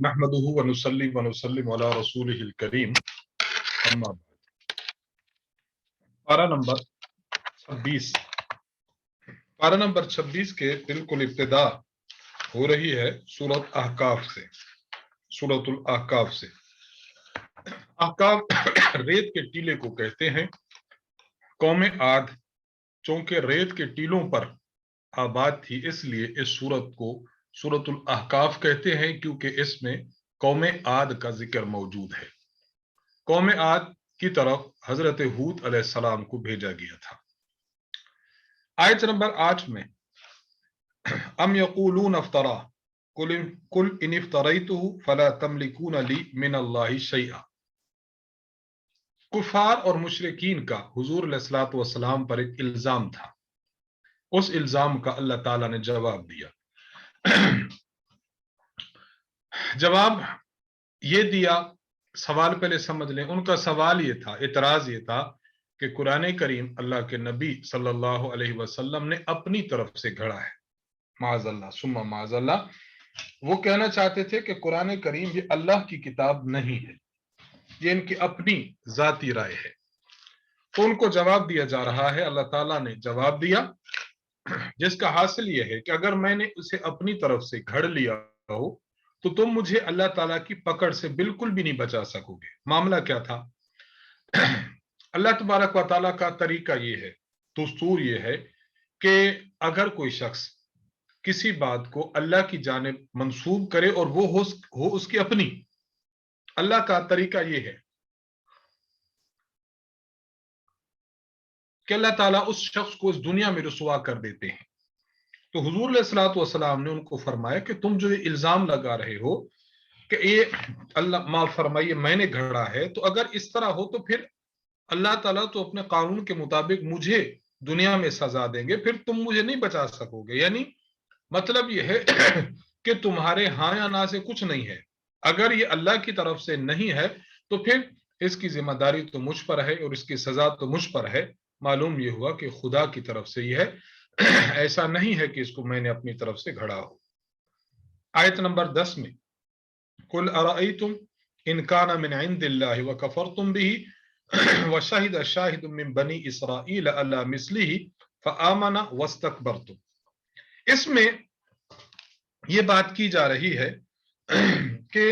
نحمدہ ونصلی ونسلم علی رسولہ الکریم، اما بعد۔ پارہ نمبر 26 پارہ نمبر 26 کے بالکل ابتدا ہو رہی ہے سورۃ احقاف سے، سورۃ الاحقاف سے۔ احقاف ریت کے ٹیلے کو کہتے ہیں۔ قوم عاد چونکہ ریت کے ٹیلوں پر آباد تھی، اس لیے اس سورت کو سورۃ الاحقاف کہتے ہیں، کیونکہ اس میں قوم عاد کا ذکر موجود ہے۔ قوم عاد کی طرف حضرت ہود علیہ السلام کو بھیجا گیا تھا۔ آیت نمبر 8 میں ام یقولون افترا قل ان افتریتہ فلا تملکون لی من اللہ شیئا۔ کفار اور مشرکین کا حضور علیہ الصلوۃ والسلام پر ایک الزام تھا۔ اس الزام کا اللہ تعالیٰ نے جواب دیا۔ جواب یہ دیا، سوال پہلے سمجھ لیں۔ ان کا سوال یہ تھا، اعتراض یہ تھا کہ قرآن کریم اللہ کے نبی صلی اللہ علیہ وسلم نے اپنی طرف سے گھڑا ہے، معاذ اللہ ثم معاذ اللہ۔ وہ کہنا چاہتے تھے کہ قرآن کریم یہ اللہ کی کتاب نہیں ہے، یہ ان کی اپنی ذاتی رائے ہے۔ تو ان کو جواب دیا جا رہا ہے، اللہ تعالیٰ نے جواب دیا جس کا حاصل یہ ہے کہ اگر میں نے اسے اپنی طرف سے گھڑ لیا ہو تو تم مجھے اللہ تعالیٰ کی پکڑ سے بالکل بھی نہیں بچا سکو گے۔ معاملہ کیا تھا؟ اللہ تبارک و تعالیٰ کا طریقہ یہ ہے، دستور یہ ہے کہ اگر کوئی شخص کسی بات کو اللہ کی جانب منسوب کرے اور وہ ہو اس کی اپنی، اللہ کا طریقہ یہ ہے کہ اللہ تعالیٰ اس شخص کو اس دنیا میں رسوا کر دیتے ہیں۔ تو حضور علیہ الصلوۃ والسلام نے ان کو فرمایا کہ تم جو یہ الزام لگا رہے ہو کہ یہ اللہ معاف فرمائیے میں نے گھڑا ہے، تو اگر اس طرح ہو تو پھر اللہ تعالیٰ تو اپنے قانون کے مطابق مجھے دنیا میں سزا دیں گے، پھر تم مجھے نہیں بچا سکو گے۔ یعنی مطلب یہ ہے کہ تمہارے ہاں یا نہ سے کچھ نہیں ہے۔ اگر یہ اللہ کی طرف سے نہیں ہے تو پھر اس کی ذمہ داری تو مجھ پر ہے اور اس کی سزا تو مجھ پر ہے۔ معلوم یہ ہوا کہ خدا کی طرف سے یہ ہے، ایسا نہیں ہے کہ اس کو میں نے اپنی طرف سے گھڑا ہو۔ آیت نمبر 10 میں قل ارأیتم ان کان من عند اللہ وکفرتم بہ وشہد شاہد من بنی اسرائیل علی مثلہ فآمن واستکبرتم۔ اس میں یہ بات کی جا رہی ہے کہ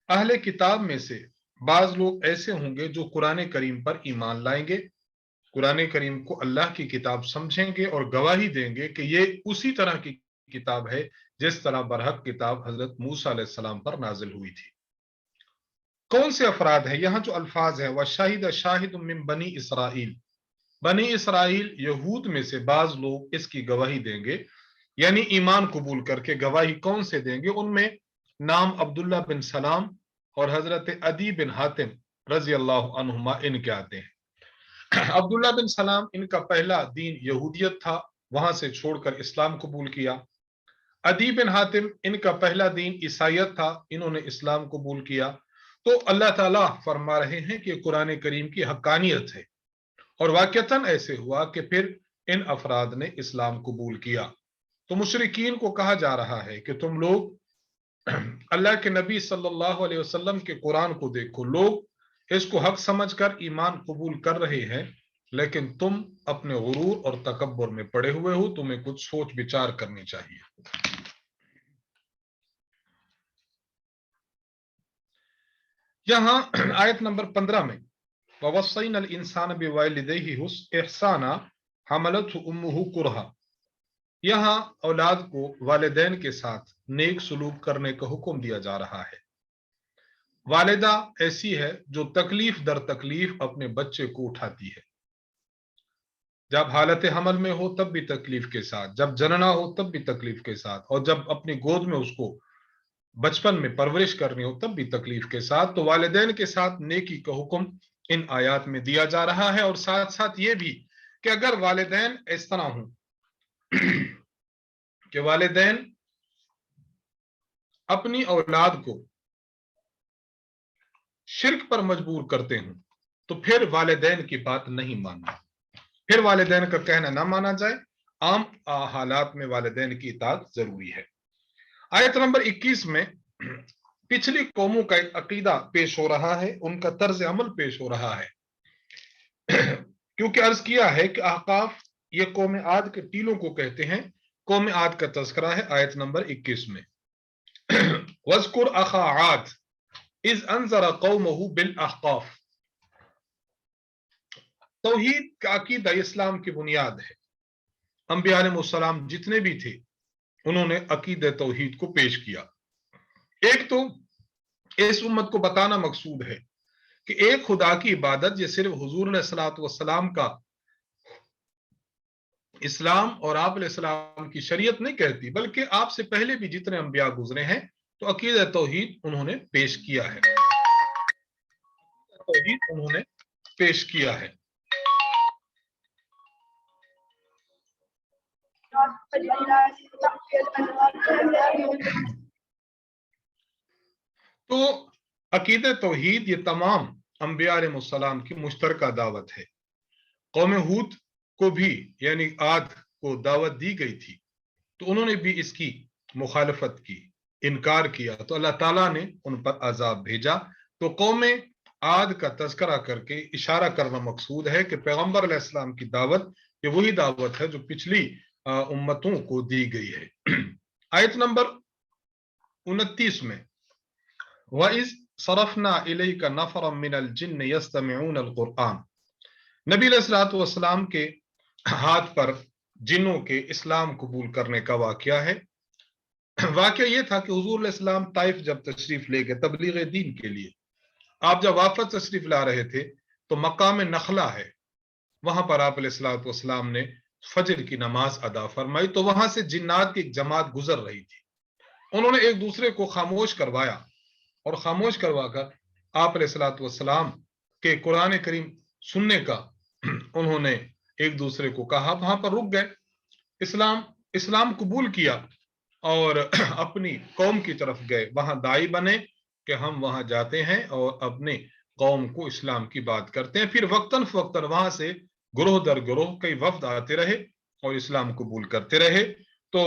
اہل کتاب میں سے بعض لوگ ایسے ہوں گے جو قرآن کریم پر ایمان لائیں گے، قرآن کریم کو اللہ کی کتاب سمجھیں گے اور گواہی دیں گے کہ یہ اسی طرح کی کتاب ہے جس طرح برحق کتاب حضرت موسیٰ علیہ السلام پر نازل ہوئی تھی۔ کون سے افراد ہیں؟ یہاں جو الفاظ ہیں وَشَهِدَ شَاهِدٌ مِّن بنی اسرائیل، بنی اسرائیل یہود میں سے بعض لوگ اس کی گواہی دیں گے، یعنی ایمان قبول کر کے گواہی کون سے دیں گے؟ ان میں نام عبداللہ بن سلام اور حضرت عدی بن حاتم رضی اللہ عنہما ان کے آتے ہیں۔ عبداللہ بن سلام ان کا پہلا دین یہودیت تھا، وہاں سے چھوڑ کر اسلام قبول کیا۔ عدی بن حاتم ان کا پہلا دین عیسائیت تھا، انہوں نے اسلام قبول کیا۔ تو اللہ تعالیٰ فرما رہے ہیں کہ قرآن کریم کی حقانیت ہے، اور واقعتاً ایسے ہوا کہ پھر ان افراد نے اسلام قبول کیا۔ تو مشرکین کو کہا جا رہا ہے کہ تم لوگ اللہ کے نبی صلی اللہ علیہ وسلم کے قرآن کو دیکھو، لوگ اس کو حق سمجھ کر ایمان قبول کر رہے ہیں، لیکن تم اپنے غرور اور تکبر میں پڑے ہوئے ہو، تمہیں کچھ سوچ بچار کرنی چاہیے۔ یہاں آیت نمبر 15 میں وَوَصَّيْنَا الْإِنسَانَ بِوَالِدَيْهِ إِحْسَانًا حَمَلَتْهُ أُمُّهُ كُرْهًا، یہاں اولاد کو والدین کے ساتھ نیک سلوک کرنے کا حکم دیا جا رہا ہے۔ والدہ ایسی ہے جو تکلیف در تکلیف اپنے بچے کو اٹھاتی ہے، جب حالت حمل میں ہو تب بھی تکلیف کے ساتھ، جب جننا ہو تب بھی تکلیف کے ساتھ، اور جب اپنی گود میں اس کو بچپن میں پرورش کرنی ہو تب بھی تکلیف کے ساتھ۔ تو والدین کے ساتھ نیکی کا حکم ان آیات میں دیا جا رہا ہے، اور ساتھ ساتھ یہ بھی کہ اگر والدین اس طرح ہوں کہ والدین اپنی اولاد کو شرک پر مجبور کرتے ہوں تو پھر والدین کی بات نہیں ماننا، پھر والدین کا کہنا نہ مانا جائے۔ عام حالات میں والدین کی اطاعت ضروری ہے۔ आयत नंबर 21 में पिछली कौमों का एक अकीदा पेश हो रहा है, उनका तर्ज अमल पेश हो रहा है। क्योंकि अर्ज किया है कि अहकाफ ये कौम आद के टीलों को कहते हैं, कौम आद का तस्करा है आयत नंबर 21 में। वज़कुर अखा आद इज अनज़रा कौमहु बिल अहकाफ। तौहीद का अकीदा इस्लाम की बुनियाद है। अंबिया अलैहिस्सलाम जितने भी थे उन्होंने अकीदा तौहीद को पेश किया। एक तो इस उम्मत को बताना मकसूद है कि एक खुदा की इबादत ये सिर्फ हुजूर अलैहिस्सलातु वस्सलाम का इस्लाम और आप अलैहिस्सलाम की शरीयत नहीं कहती, बल्कि आपसे पहले भी जितने अंबिया गुजरे हैं तो अकीदा तौहीद उन्होंने पेश किया है, तौहीद उन्होंने पेश किया है। तो अकीदा तौहीद ये तमाम अंबिया अलैहिस्सलाम की मुश्तरका दावत है। कौम हूद को भी यानी आद को दावत दी गई थी तो उन्होंने भी इसकी मुखालफत की, इनकार किया, तो अल्लाह ताला ने उन पर अजाब भेजा। तो कौम आद का तज़किरा करके इशारा करना मकसूद है कि पैगंबर अलैहिस्सलाम की दावत ये वही दावत है जो पिछली उम्मतों को दी गई है। आयत नंबर 29 में वइज़ सरफना इलैका नफरम मिनल जिन्न यस्तमिऊनल कुरआन, नबी अलैहिस्सलातु वस्सलाम के हाथ पर जिन्नों के इस्लाम कबूल करने का वाकया है। वाकया ये था कि हुजूर अलैहिस्सलाम ताइफ जब तशरीफ ले गए तबलीग दीन के लिए, आप जब वापस तशरीफ ला रहे थे तो मकाम नखला है, वहां पर आप अलैहिस्सलातु वस्सलाम ने फजर की नमाज अदा फरमाई। तो वहां से जिन्नात की एक जमात गुजर रही थी, उन्होंने एक दूसरे को खामोश करवाया और खामोश करवाकर आप अलैहिस्सलातु वस्सलाम के कुरान करीम सुनने का उन्होंने एक दूसरे को कहा, वहां पर रुक गए, इस्लाम कबूल किया और अपनी कौम की तरफ गए, वहां दाई बने कि हम वहां जाते हैं और अपने कौम को इस्लाम की बात करते हैं। फिर वक्तन फवक्तन वहां से ग्रोह दर ग्रोह कई वफ्द आते रहे और इस्लाम कबूल करते रहे। तो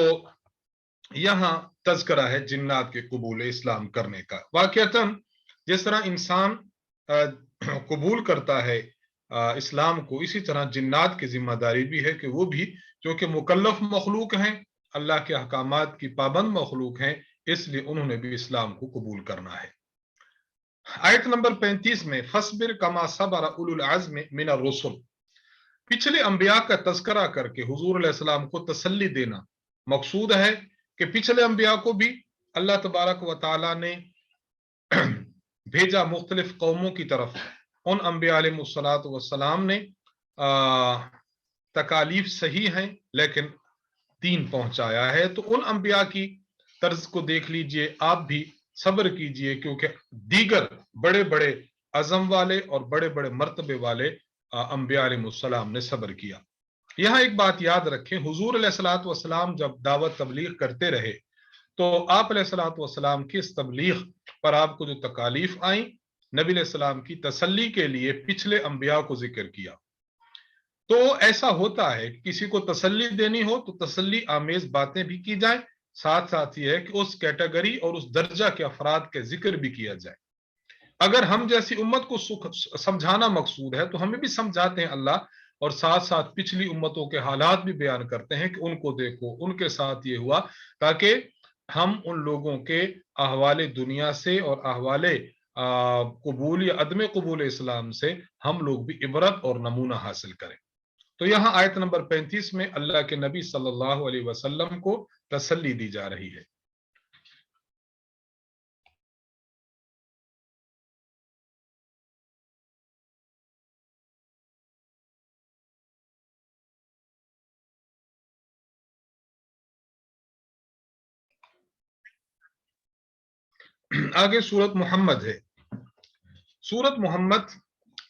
यहां तज़किरा है जिन्नात के कबूल इस्लाम करने का। वाकयातन जिस तरह इंसान कबूल करता है इस्लाम को, इसी तरह जिन्नात की जिम्मेदारी भी है कि वो भी, जो कि मुकल्लफ मखलूक हैं, अल्लाह के अहकामात की पाबंद मखलूक हैं, इसलिए उन्होंने भी इस्लाम को कबूल करना है। आयत नंबर 35 में फस्बिर कमा सबरा उलुल अज़्म मिनर रुसुल, पिछले अंबिया का तज़किरा करके हुजूर अलैहिस्सलाम को तसल्ली देना मकसूद है कि पिछले अंबिया को भी अल्लाह तबारक व तआला ने भेजा मुख्तलिफ कौमों की तरफ। उन अंबिया अलैहिस्सलातु वस्सलाम ने तकालीफ सही हैं लेकिन दीन पहुंचाया है। तो उन अंबिया की तर्ज को देख लीजिए, आप भी सब्र कीजिए, क्योंकि दीगर बड़े बड़े अज़म वाले और बड़े बड़े मर्तबे वाले अंबिया अलैहिस्सलाम ने सब्र किया। यहां एक बात याद रखें, हुजूर अलैहिस्सलातु वस्सलाम जब दावत तबलीग करते रहे तो आप अलैहिस्सलातु वस्सलाम की इस तबलीग पर आपको जो तकालीफ आई, नबी अलैहिस्सलाम की तसल्ली के लिए पिछले अंबिया को जिक्र किया। तो ऐसा होता है कि किसी को तसल्ली देनी हो तो तसल्ली आमेज बातें भी की जाए, साथ साथ ये है कि उस कैटेगरी और उस दर्जा के अफराद के जिक्र भी किया जाए। अगर हम जैसी उम्मत को सुख समझाना मकसूद है तो हमें भी समझाते हैं अल्लाह, और साथ साथ पिछली उम्मतों के हालात भी बयान करते हैं कि उनको देखो, उनके साथ ये हुआ, ताकि हम उन लोगों के अहवाले दुनिया से और अहवाले कबूल या अदम कबूल इस्लाम से हम लोग भी इबरत और नमूना हासिल करें। तो यहाँ आयत नंबर 35 में अल्लाह के नबी सल्लल्लाहु अलैहि वसल्लम को तसल्ली दी जा रही है। आगे सूरत मोहम्मद है। सूरत मोहम्मद,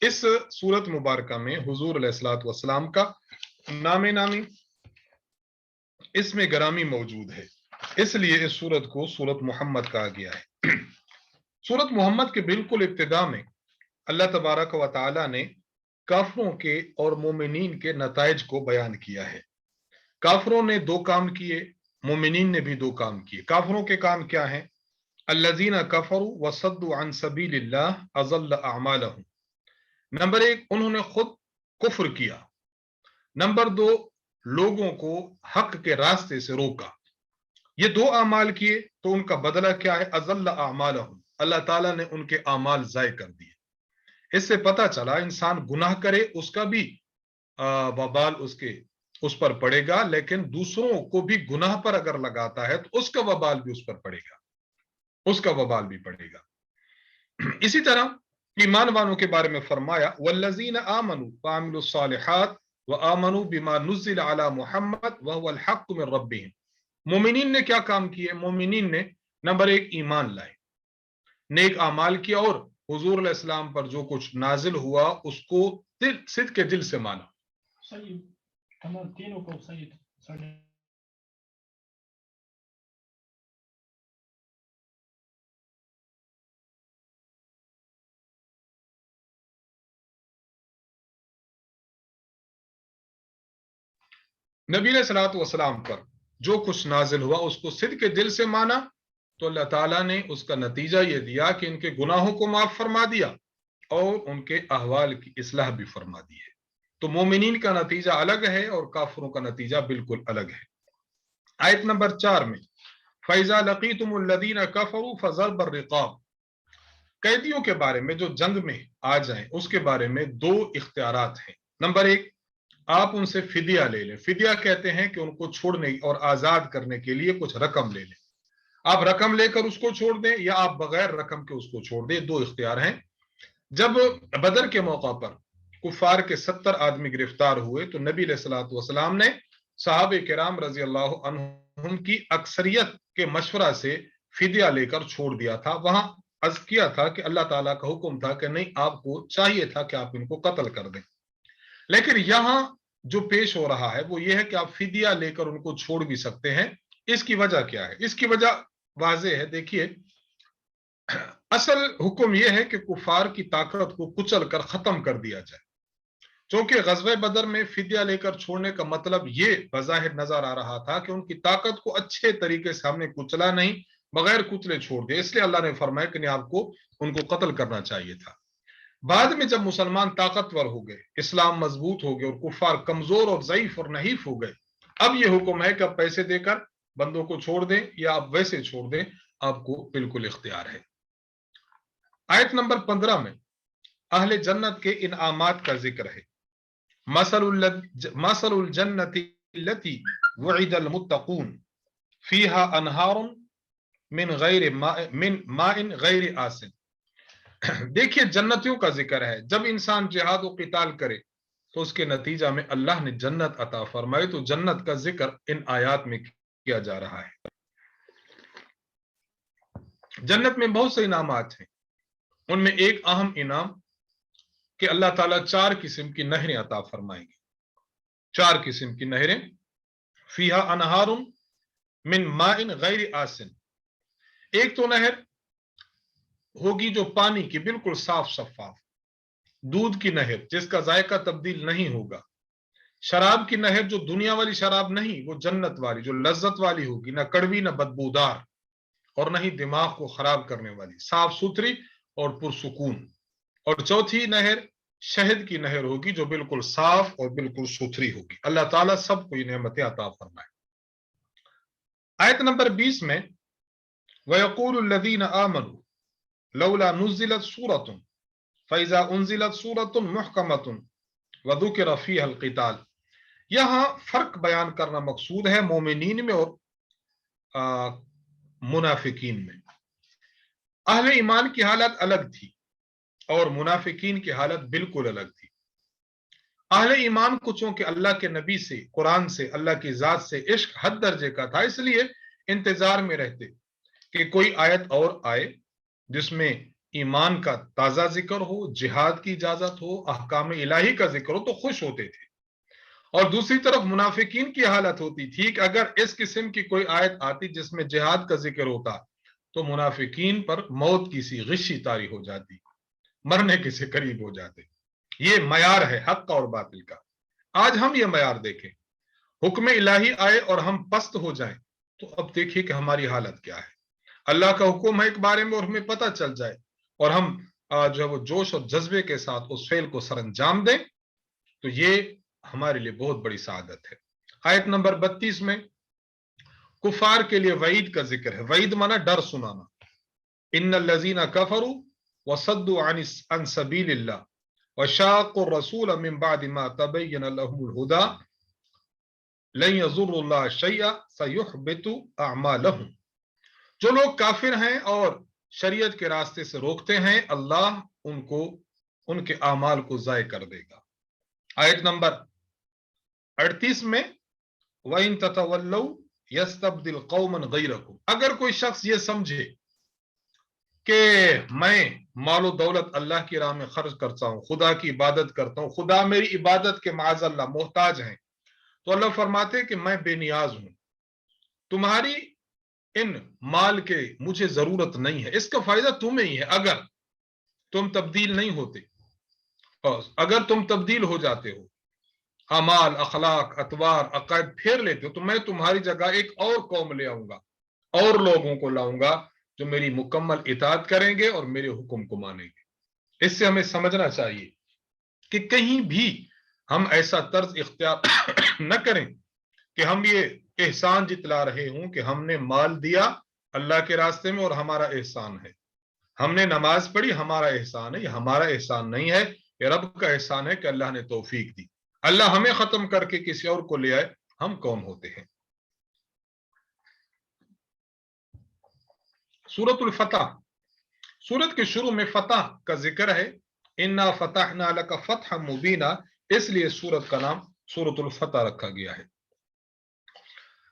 इस सूरत मुबारक में हुजूर अलैहिस्सलातु वस्सलाम का नामे नामी इसमें गरामी मौजूद है, इसलिए इस सूरत को सूरत मोहम्मद कहा गया है। सूरत मोहम्मद के बिल्कुल इब्तिदा में अल्लाह तबारक व तआला ने काफरों के और मोमिनीन के नताइज को बयान किया है। काफरों ने दो काम किए, मोमिनीन ने भी दो काम किए। काफिरों के काम क्या हैं? अल्लज़ीना कफरू वसद्दु अन सबीलिल्लाह अज़ल्ल अअमालहुम। नंबर एक, उन्होंने खुद कुफ्र किया। नंबर दो, लोगों को हक के रास्ते से रोका। ये दो अमाल किए तो उनका बदला क्या है? अज़ल्ल अअमालहुम, अल्लाह ताला ने उनके अमाल ज़ाय कर दिए। इससे पता चला इंसान गुनाह करे उसका भी वबाल उस पर पड़ेगा, लेकिन दूसरों को भी गुनाह पर अगर लगाता है तो उसका वबाल भी उस पर पड़ेगा, उसका वबाल भी पड़ेगा। इसी तरह ईमान वालों के बारे में फरमाया, वल्लज़ीना आमनू वअमिलुस सालिहात व आमनू बिमा नुज़्ज़िल अला मुहम्मद व हुवल हक़्क़ु मिन रब्बिहिम। मोमिनीन ने क्या काम किए? मोमिनीन ने नंबर एक, ईमान लाए, नेक अमाल किया और हुजूर अलैहि सलाम पर जो कुछ नाजिल हुआ उसको सिद्क़ के दिल से माना। सही, तीनों को सही। नबी अलैहिस्सलातु वस्सलाम पर जो कुछ नाजिल हुआ उसको सिद्क़ के दिल से माना तो अल्लाह ताला ने उसका नतीजा ये दिया कि इनके गुनाहों को माफ फरमा दिया और उनके अहवाल की इस्लाह भी फरमा दी है। तो मोमिनीन का नतीजा अलग है और काफिरों का नतीजा बिल्कुल अलग है। आयत नंबर 4 में फैजा लकीतुमुल्लज़ीना कफरू फज़रबर रिक़ाब, कैदियों के बारे में जो जंग में आ जाएं उसके बारे में दो इख्तियारात हैं। नंबर एक, आप उनसे फिदिया ले लें। फिदिया कहते हैं कि उनको छोड़ने और आजाद करने के लिए कुछ रकम ले लें। आप रकम लेकर उसको छोड़ दें या आप बगैर रकम के उसको छोड़ दें, दो इख्तियार हैं। जब बदर के मौका पर कुफार के 70 आदमी गिरफ्तार हुए तो नबी अलैहिस्सलातु वस्सलाम ने सहाबे किराम रजी अल्लाह अन्हुम की अक्सरियत के मशवरा से फिदिया लेकर छोड़ दिया था। वहां अर्ज किया था कि अल्लाह ताला का हुक्म था कि नहीं, आपको चाहिए था कि आप इनको कत्ल कर दें, लेकिन यहां जो पेश हो रहा है वो ये है कि आप फिदिया लेकर उनको छोड़ भी सकते हैं। इसकी वजह क्या है? इसकी वजह वाज़ेह है। देखिए, असल हुक्म यह है कि कुफार की ताकत को कुचल कर खत्म कर दिया जाए। क्योंकि गज़वे बदर में फिदिया लेकर छोड़ने का मतलब ये बज़ाहिर नजर आ रहा था कि उनकी ताकत को अच्छे तरीके से हमने कुचला नहीं, बगैर कुचले छोड़ दिया, इसलिए अल्लाह ने फरमाया कि नहीं, आपको उनको कत्ल करना चाहिए था। बाद में जब मुसलमान ताकतवर हो गए, इस्लाम मजबूत हो गए और कुफार कमजोर और ज़ईफ और नहीफ हो गए, अब यह हुक्म है कि आप पैसे देकर बंदों को छोड़ दें या आप वैसे छोड़ दें, आपको बिल्कुल इख्तियार है। आयत नंबर 15 में अहले जन्नत के इनामात का जिक्र है। मसलुल जन्नति लती वुइदल मुत्तकून फीहा अनहारुन मिन माइन गैर आसिन। देखिए, जन्नतियों का जिक्र है। जब इंसान जिहाद व क़िताल करे तो उसके नतीजा में अल्लाह ने जन्नत अता फरमाई। तो जन्नत का जिक्र इन आयात में किया जा रहा है। जन्नत में बहुत से इनामात हैं, उनमें एक अहम इनाम कि अल्लाह ताला 4 किस्म की नहरें अता फरमाएंगे। 4 किस्म की नहरें, फीहा अनहारुन मिन माइन गैर आसिन। एक तो नहर होगी जो पानी की बिल्कुल साफ शफाफ, दूध की नहर जिसका जायका तब्दील नहीं होगा, शराब की नहर जो दुनिया वाली शराब नहीं, वो जन्नत वाली जो लज्जत वाली होगी, ना कड़वी ना बदबूदार और ना ही दिमाग को खराब करने वाली, साफ सुथरी और पुरसुकून। और चौथी नहर शहद की नहर होगी जो बिल्कुल साफ और बिल्कुल सुथरी होगी। अल्लाह ताला सबको ये नेमतें अता फरमाए। आयत नंबर 20 में वयक़ूलुल लज़ीना आमनू लौला नुज़्ज़िलत सूरतुन फ़इज़ा उन्ज़िलत सूरतुन मुहकमतुन व ज़ुकिरा फ़ीहल क़िताल। यहां फर्क बयान करना मकसूद है मोमिनीन में और मुनाफिकीन में। अहले ईमान की हालत अलग थी और मुनाफिकीन की हालत बिल्कुल अलग थी। अहले ईमान को चूंकि अल्लाह के नबी से, कुरान से, अल्लाह की जात से इश्क हद दर्जे का था, इसलिए इंतजार में रहते कि कोई आयत और आए जिसमें ईमान का ताजा जिक्र हो, जिहाद की इजाजत हो, अहकाम इलाही का जिक्र हो, तो खुश होते थे। और दूसरी तरफ मुनाफिकीन की हालत होती थी कि अगर इस किस्म की कोई आयत आती जिसमें जिहाद का जिक्र होता तो मुनाफिकीन पर मौत की सी गिशी तारी हो जाती, मरने के से करीब हो जाते। ये मयार है हक का और बातिल का। आज हम ये मयार देखें, हुक्म इलाही आए और हम पस्त हो जाएं تو اب دیکھیے کہ ہماری حالت کیا ہے. اللہ کا حکم ہے ایک بارے میں اور ہمیں پتہ چل جائے اور ہم جو ہے وہ جوش اور جذبے کے ساتھ اس فعل کو سر انجام دیں, تو یہ ہمارے لیے بہت بڑی سعادت ہے. آیت نمبر 32 میں کفار کے لیے وعید کا ذکر ہے. وعید مانا ڈر سنانا. ان الذین کفروا وصدوا عن سبیل اللہ وشاقوا الرسول من بعد ما تبین لهم الهدى لن يضروا الله شيئا سيحبط اعمالهم. جو لوگ کافر ہیں اور شریعت کے راستے سے روکتے ہیں, اللہ ان کو ان کے اعمال کو ضائع کر دے گا. آیت نمبر 38 میں وَإِن تَتَوَلَّوْا يَسْتَبْدِلْ قَوْمًا غَيْرَكُمْ. اگر کوئی شخص یہ سمجھے کہ میں مال و دولت اللہ کی راہ میں خرچ کرتا ہوں, خدا کی عبادت کرتا ہوں, خدا میری عبادت کے معاذ اللہ محتاج ہیں, تو اللہ فرماتے کہ میں بے نیاز ہوں, تمہاری ان مال کے مجھے ضرورت نہیں ہے, اس کا فائدہ تمہیں ہی ہے. اگر تم تبدیل نہیں ہوتے, اگر تم تبدیل ہو جاتے ہو, اعمال, اخلاق, اطوار, عقائد پھیر لیتے ہو, تو میں تمہاری جگہ ایک اور قوم لے آؤں گا, اور لوگوں کو لاؤں گا جو میری مکمل اطاعت کریں گے اور میرے حکم کو مانیں گے. اس سے ہمیں سمجھنا چاہیے کہ کہیں بھی ہم ایسا طرز اختیار نہ کریں کہ ہم یہ احسان جتلا رہے ہوں کہ ہم نے مال دیا اللہ کے راستے میں اور ہمارا احسان ہے, ہم نے نماز پڑھی ہمارا احسان ہے. یہ ہمارا احسان نہیں ہے, یہ رب کا احسان ہے کہ اللہ نے توفیق دی. اللہ ہمیں ختم کر کے کسی اور کو لے آئے, ہم کون ہوتے ہیں. سورۃ الفتح, سورت کے شروع میں فتح کا ذکر ہے. انا فتحنا لک فتحا مبینا, اس لیے سورت کا نام سورۃ الفتح رکھا گیا ہے.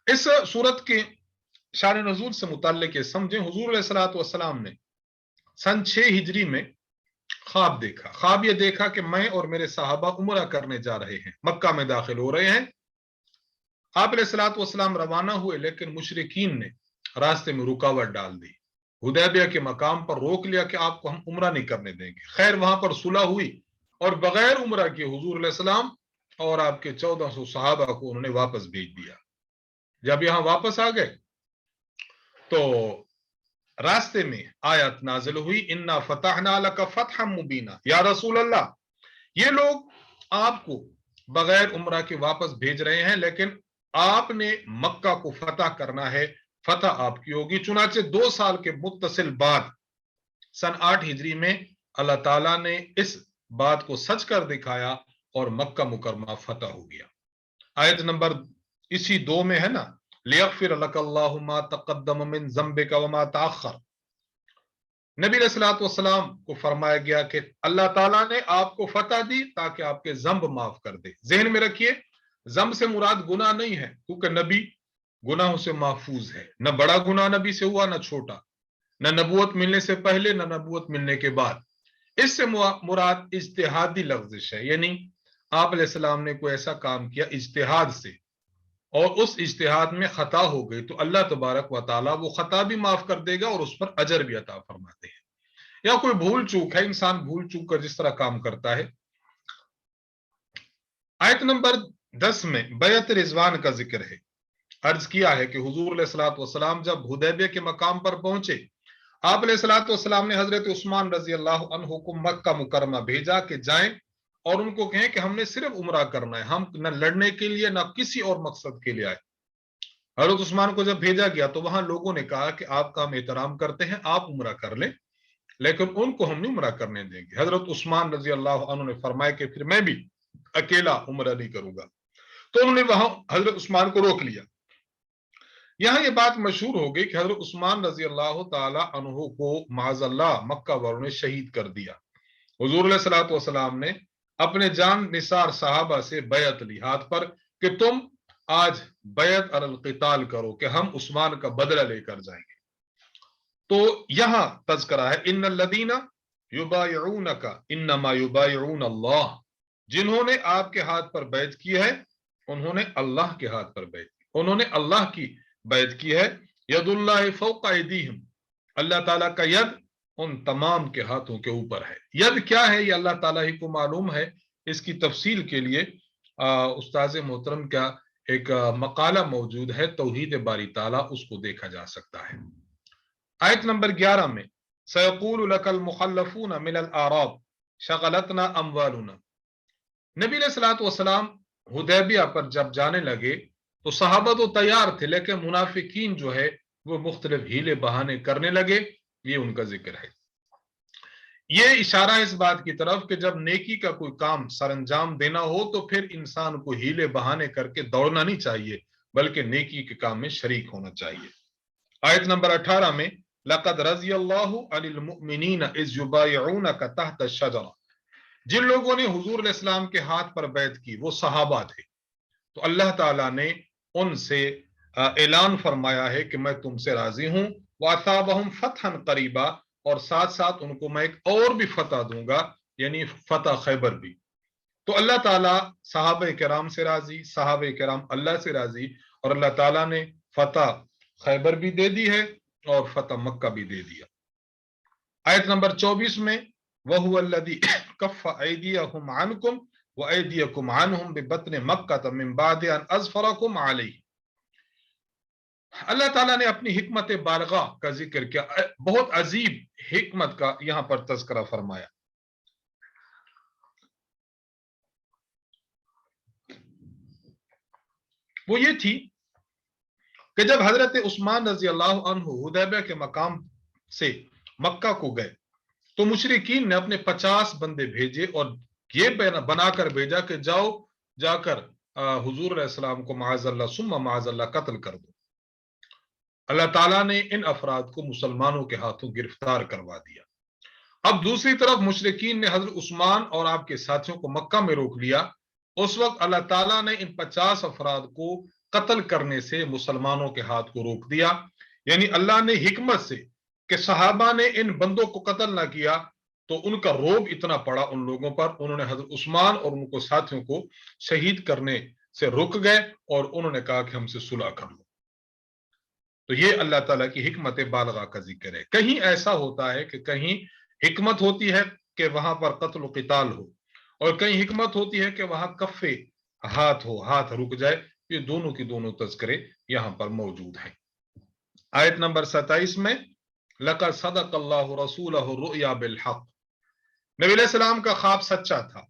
اس سورت کے شان نزول سے متعلق یہ سمجھیں, حضور علیہ الصلوۃ والسلام نے سن 6 ہجری میں خواب دیکھا. خواب یہ دیکھا کہ میں اور میرے صحابہ عمرہ کرنے جا رہے ہیں, مکہ میں داخل ہو رہے ہیں. آپ علیہ الصلوۃ والسلام روانہ ہوئے, لیکن مشرکین نے راستے میں رکاوٹ ڈال دی, حدیبیہ کے مقام پر روک لیا کہ آپ کو ہم عمرہ نہیں کرنے دیں گے. خیر وہاں پر صلح ہوئی اور بغیر عمرہ کے حضور علیہ السلام اور آپ کے 1400 صحابہ کو انہوں نے واپس بھیج دیا. جب یہاں واپس آ گئے تو راستے میں آیت نازل ہوئی, انا فتحنا لک فتحا مبینا. یا رسول اللہ, یہ لوگ آپ کو بغیر عمرہ کے واپس بھیج رہے ہیں, لیکن آپ نے مکہ کو فتح کرنا ہے, فتح آپ کی ہوگی. چنانچہ 2 سال کے متصل بعد سن 8 ہجری میں اللہ تعالیٰ نے اس بات کو سچ کر دکھایا اور مکہ مکرمہ فتح ہو گیا. آیت نمبر اسی 2 میں ہے نا, لیغفر لک اللہ ما تقدم من ذنبک وما تاخر. نبی علیہ الصلوۃ والسلام کو فرمایا گیا کہ اللہ تعالیٰ نے آپ کو فتح دی تاکہ آپ کے ذنب معاف کر دے. ذہن میں رکھیے, ذنب سے مراد گناہ نہیں ہے, کیونکہ نبی گناہوں سے محفوظ ہے. نہ بڑا گناہ نبی سے ہوا, نہ چھوٹا, نہ نبوت ملنے سے پہلے نہ نبوت ملنے کے بعد. اس سے مراد اجتہادی لغزش ہے, یعنی آپ علیہ السلام نے کوئی ایسا کام کیا اجتہاد سے اور اس اجتہاد میں خطا ہو گئی, تو اللہ تبارک و تعالیٰ وہ خطا بھی معاف کر دے گا اور اس پر اجر بھی عطا فرماتے ہیں. یا کوئی بھول چوک ہے, انسان بھول چوک کر جس طرح کام کرتا ہے. آیت نمبر 10 میں بیعت رضوان کا ذکر ہے. عرض کیا ہے کہ حضور علیہ الصلوۃ والسلام جب حدیبیہ کے مقام پر پہنچے, آپ علیہ الصلوۃ والسلام نے حضرت عثمان رضی اللہ عنہ کو مکہ مکرمہ بھیجا کہ جائیں اور ان کو کہیں کہ ہم نے صرف عمرہ کرنا ہے, ہم نہ لڑنے کے لیے نہ کسی اور مقصد کے لیے آئے. حضرت عثمان کو جب بھیجا گیا تو وہاں لوگوں نے کہا کہ آپ کا ہم احترام کرتے ہیں, آپ عمرہ کر لیں, لیکن ان کو ہم نہیں عمرہ کرنے دیں گے. حضرت عثمان رضی اللہ عنہ نے فرمایا کہ پھر میں بھی اکیلا عمرہ نہیں کروں گا. تو انہوں نے وہاں حضرت عثمان کو روک لیا. یہاں یہ بات مشہور ہو گئی کہ حضرت عثمان رضی اللہ تعالی عنہ کو معاذ اللہ مکہ والوں نے شہید کر دیا. حضور علیہ الصلوۃ والسلام نے اپنے جان نثار صحابہ سے بیعت لی ہاتھ پر کہ تم آج بیعت علی القتال کرو کہ ہم عثمان کا بدلہ لے کر جائیں گے. تو یہاں تذکرہ ہے, ان الذین یبایعونک انما یبایعون اللہ, جنہوں نے آپ کے ہاتھ پر بیعت کی ہے انہوں نے اللہ کے ہاتھ پر بیعت کی, انہوں نے اللہ کی بیعت کی ہے. ید اللہ فوق ایدیہم, اللہ تعالیٰ کا ید ان تمام کے ہاتھوں کے اوپر ہے. ید کیا ہے یہ اللہ تعالیٰ ہی کو معلوم ہے, اس کی تفصیل کے لیے استاذ محترم کیا ایک مقالہ موجود ہے توحید باری تعالی، اس کو دیکھا جا سکتا ہے۔ آیت نمبر 11 میں سیقول لک المخلفون من الاعراب شغلتنا اموالنا، نبی علیہ الصلوۃ والسلام حدیبیہ پر جب جانے لگے تو صحابہ تو تیار تھے، لیکن منافقین جو ہے وہ مختلف ہیلے بہانے کرنے لگے، یہ ان کا ذکر ہے۔ یہ اشارہ اس بات کی طرف کہ جب نیکی کا کوئی کام سر انجام دینا ہو تو پھر انسان کو ہیلے بہانے کر کے دوڑنا نہیں چاہیے، بلکہ نیکی کے کام میں شریک ہونا چاہیے۔ آیت نمبر 18 میں لقد رضی اللہ عن المؤمنین اذ یبایعونک تحت الشجرہ، جن لوگوں نے حضور علیہ السلام کے ہاتھ پر بیعت کی وہ صحابہ تھے، تو اللہ تعالیٰ نے ان سے اعلان فرمایا ہے کہ میں تم سے راضی ہوں، وَأَثَابَهُمْ فَتْحًا قَرِيبًا، اور ساتھ ساتھ ان کو میں ایک اور بھی فتح دوں گا، یعنی فتح خیبر بھی۔ تو اللہ تعالیٰ صحابہ کرام سے راضی، صحابہ کرام اللہ سے راضی، اور اللہ تعالیٰ نے فتح خیبر بھی دے دی ہے اور فتح مکہ بھی دے دیا۔ آیت نمبر 24 میں وَهُوَ الَّذِي كَفَّ أَيْدِيَهُمْ عَنْكُمْ وَأَيْدِيَكُمْ عَنْهُمْ بِبَطْنِ مَكَّةَ مِنْ بَعْدِ أَنْ أَظْفَرَكُمْ عَلَيْهِ، اللہ تعالیٰ نے اپنی حکمت بالغہ کا ذکر کیا، بہت عجیب حکمت کا یہاں پر تذکرہ فرمایا۔ وہ یہ تھی کہ جب حضرت عثمان رضی اللہ عنہ حدیبیہ کے مقام سے مکہ کو گئے تو مشرکین نے اپنے 50 بندے بھیجے اور یہ بنا کر بھیجا کہ جاؤ جا کر حضور علیہ السلام کو معاذ اللہ ثم معاذ اللہ قتل کر دو۔ اللہ تعالیٰ نے ان افراد کو مسلمانوں کے ہاتھوں گرفتار کروا دیا۔ اب دوسری طرف مشرکین نے حضرت عثمان اور آپ کے ساتھیوں کو مکہ میں روک لیا۔ اس وقت اللہ تعالیٰ نے ان 50 افراد کو قتل کرنے سے مسلمانوں کے ہاتھ کو روک دیا، یعنی اللہ نے حکمت سے کہ صحابہ نے ان بندوں کو قتل نہ کیا تو ان کا روب اتنا پڑا ان لوگوں پر، انہوں نے حضرت عثمان اور ان کو ساتھیوں کو شہید کرنے سے رک گئے اور انہوں نے کہا کہ ہم سے صلح کر لو۔ تو یہ اللہ تعالیٰ کی حکمت بالغہ کا ذکر ہے۔ کہیں ایسا ہوتا ہے کہ کہیں حکمت ہوتی ہے کہ وہاں پر قتل و قتال ہو، اور کہیں حکمت ہوتی ہے کہ وہاں کف ہاتھ ہو، ہاتھ رک جائے۔ یہ دونوں کی دونوں تذکرے یہاں پر موجود ہیں۔ آیت نمبر 27 میں لَقَدْ صَدَقَ اللَّهُ رَسُولَهُ الرُّؤْيَا بِالْحَقِّ، نبی علیہ السلام کا خواب سچا تھا۔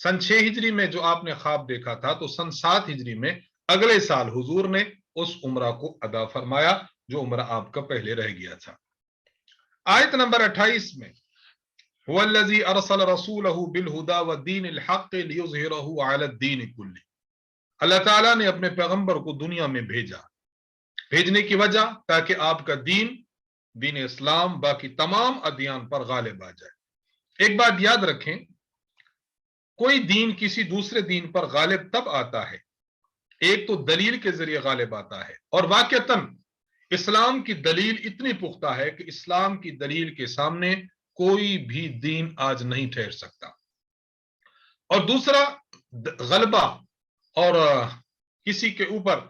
سن 6 ہجری میں جو آپ نے خواب دیکھا تھا تو سن 7 ہجری میں اگلے سال حضور نے اس عمرہ کو ادا فرمایا جو عمرہ آپ کا پہلے رہ گیا تھا۔ آیت نمبر 28 میں هو الذي ارسل رسوله بالهدى والدين الحق ليظهره على الدين كله، اللہ تعالیٰ نے اپنے پیغمبر کو دنیا میں بھیجا، بھیجنے کی وجہ تاکہ آپ کا دین، دین اسلام باقی تمام ادیان پر غالب آ جائے۔ ایک بات یاد رکھیں، کوئی دین کسی دوسرے دین پر غالب تب آتا ہے، ایک تو دلیل کے ذریعے غالب آتا ہے، اور واقعتاً اسلام کی دلیل اتنی پختہ ہے کہ اسلام کی دلیل کے سامنے کوئی بھی دین آج نہیں ٹھہر سکتا۔ اور دوسرا غلبہ اور کسی کے اوپر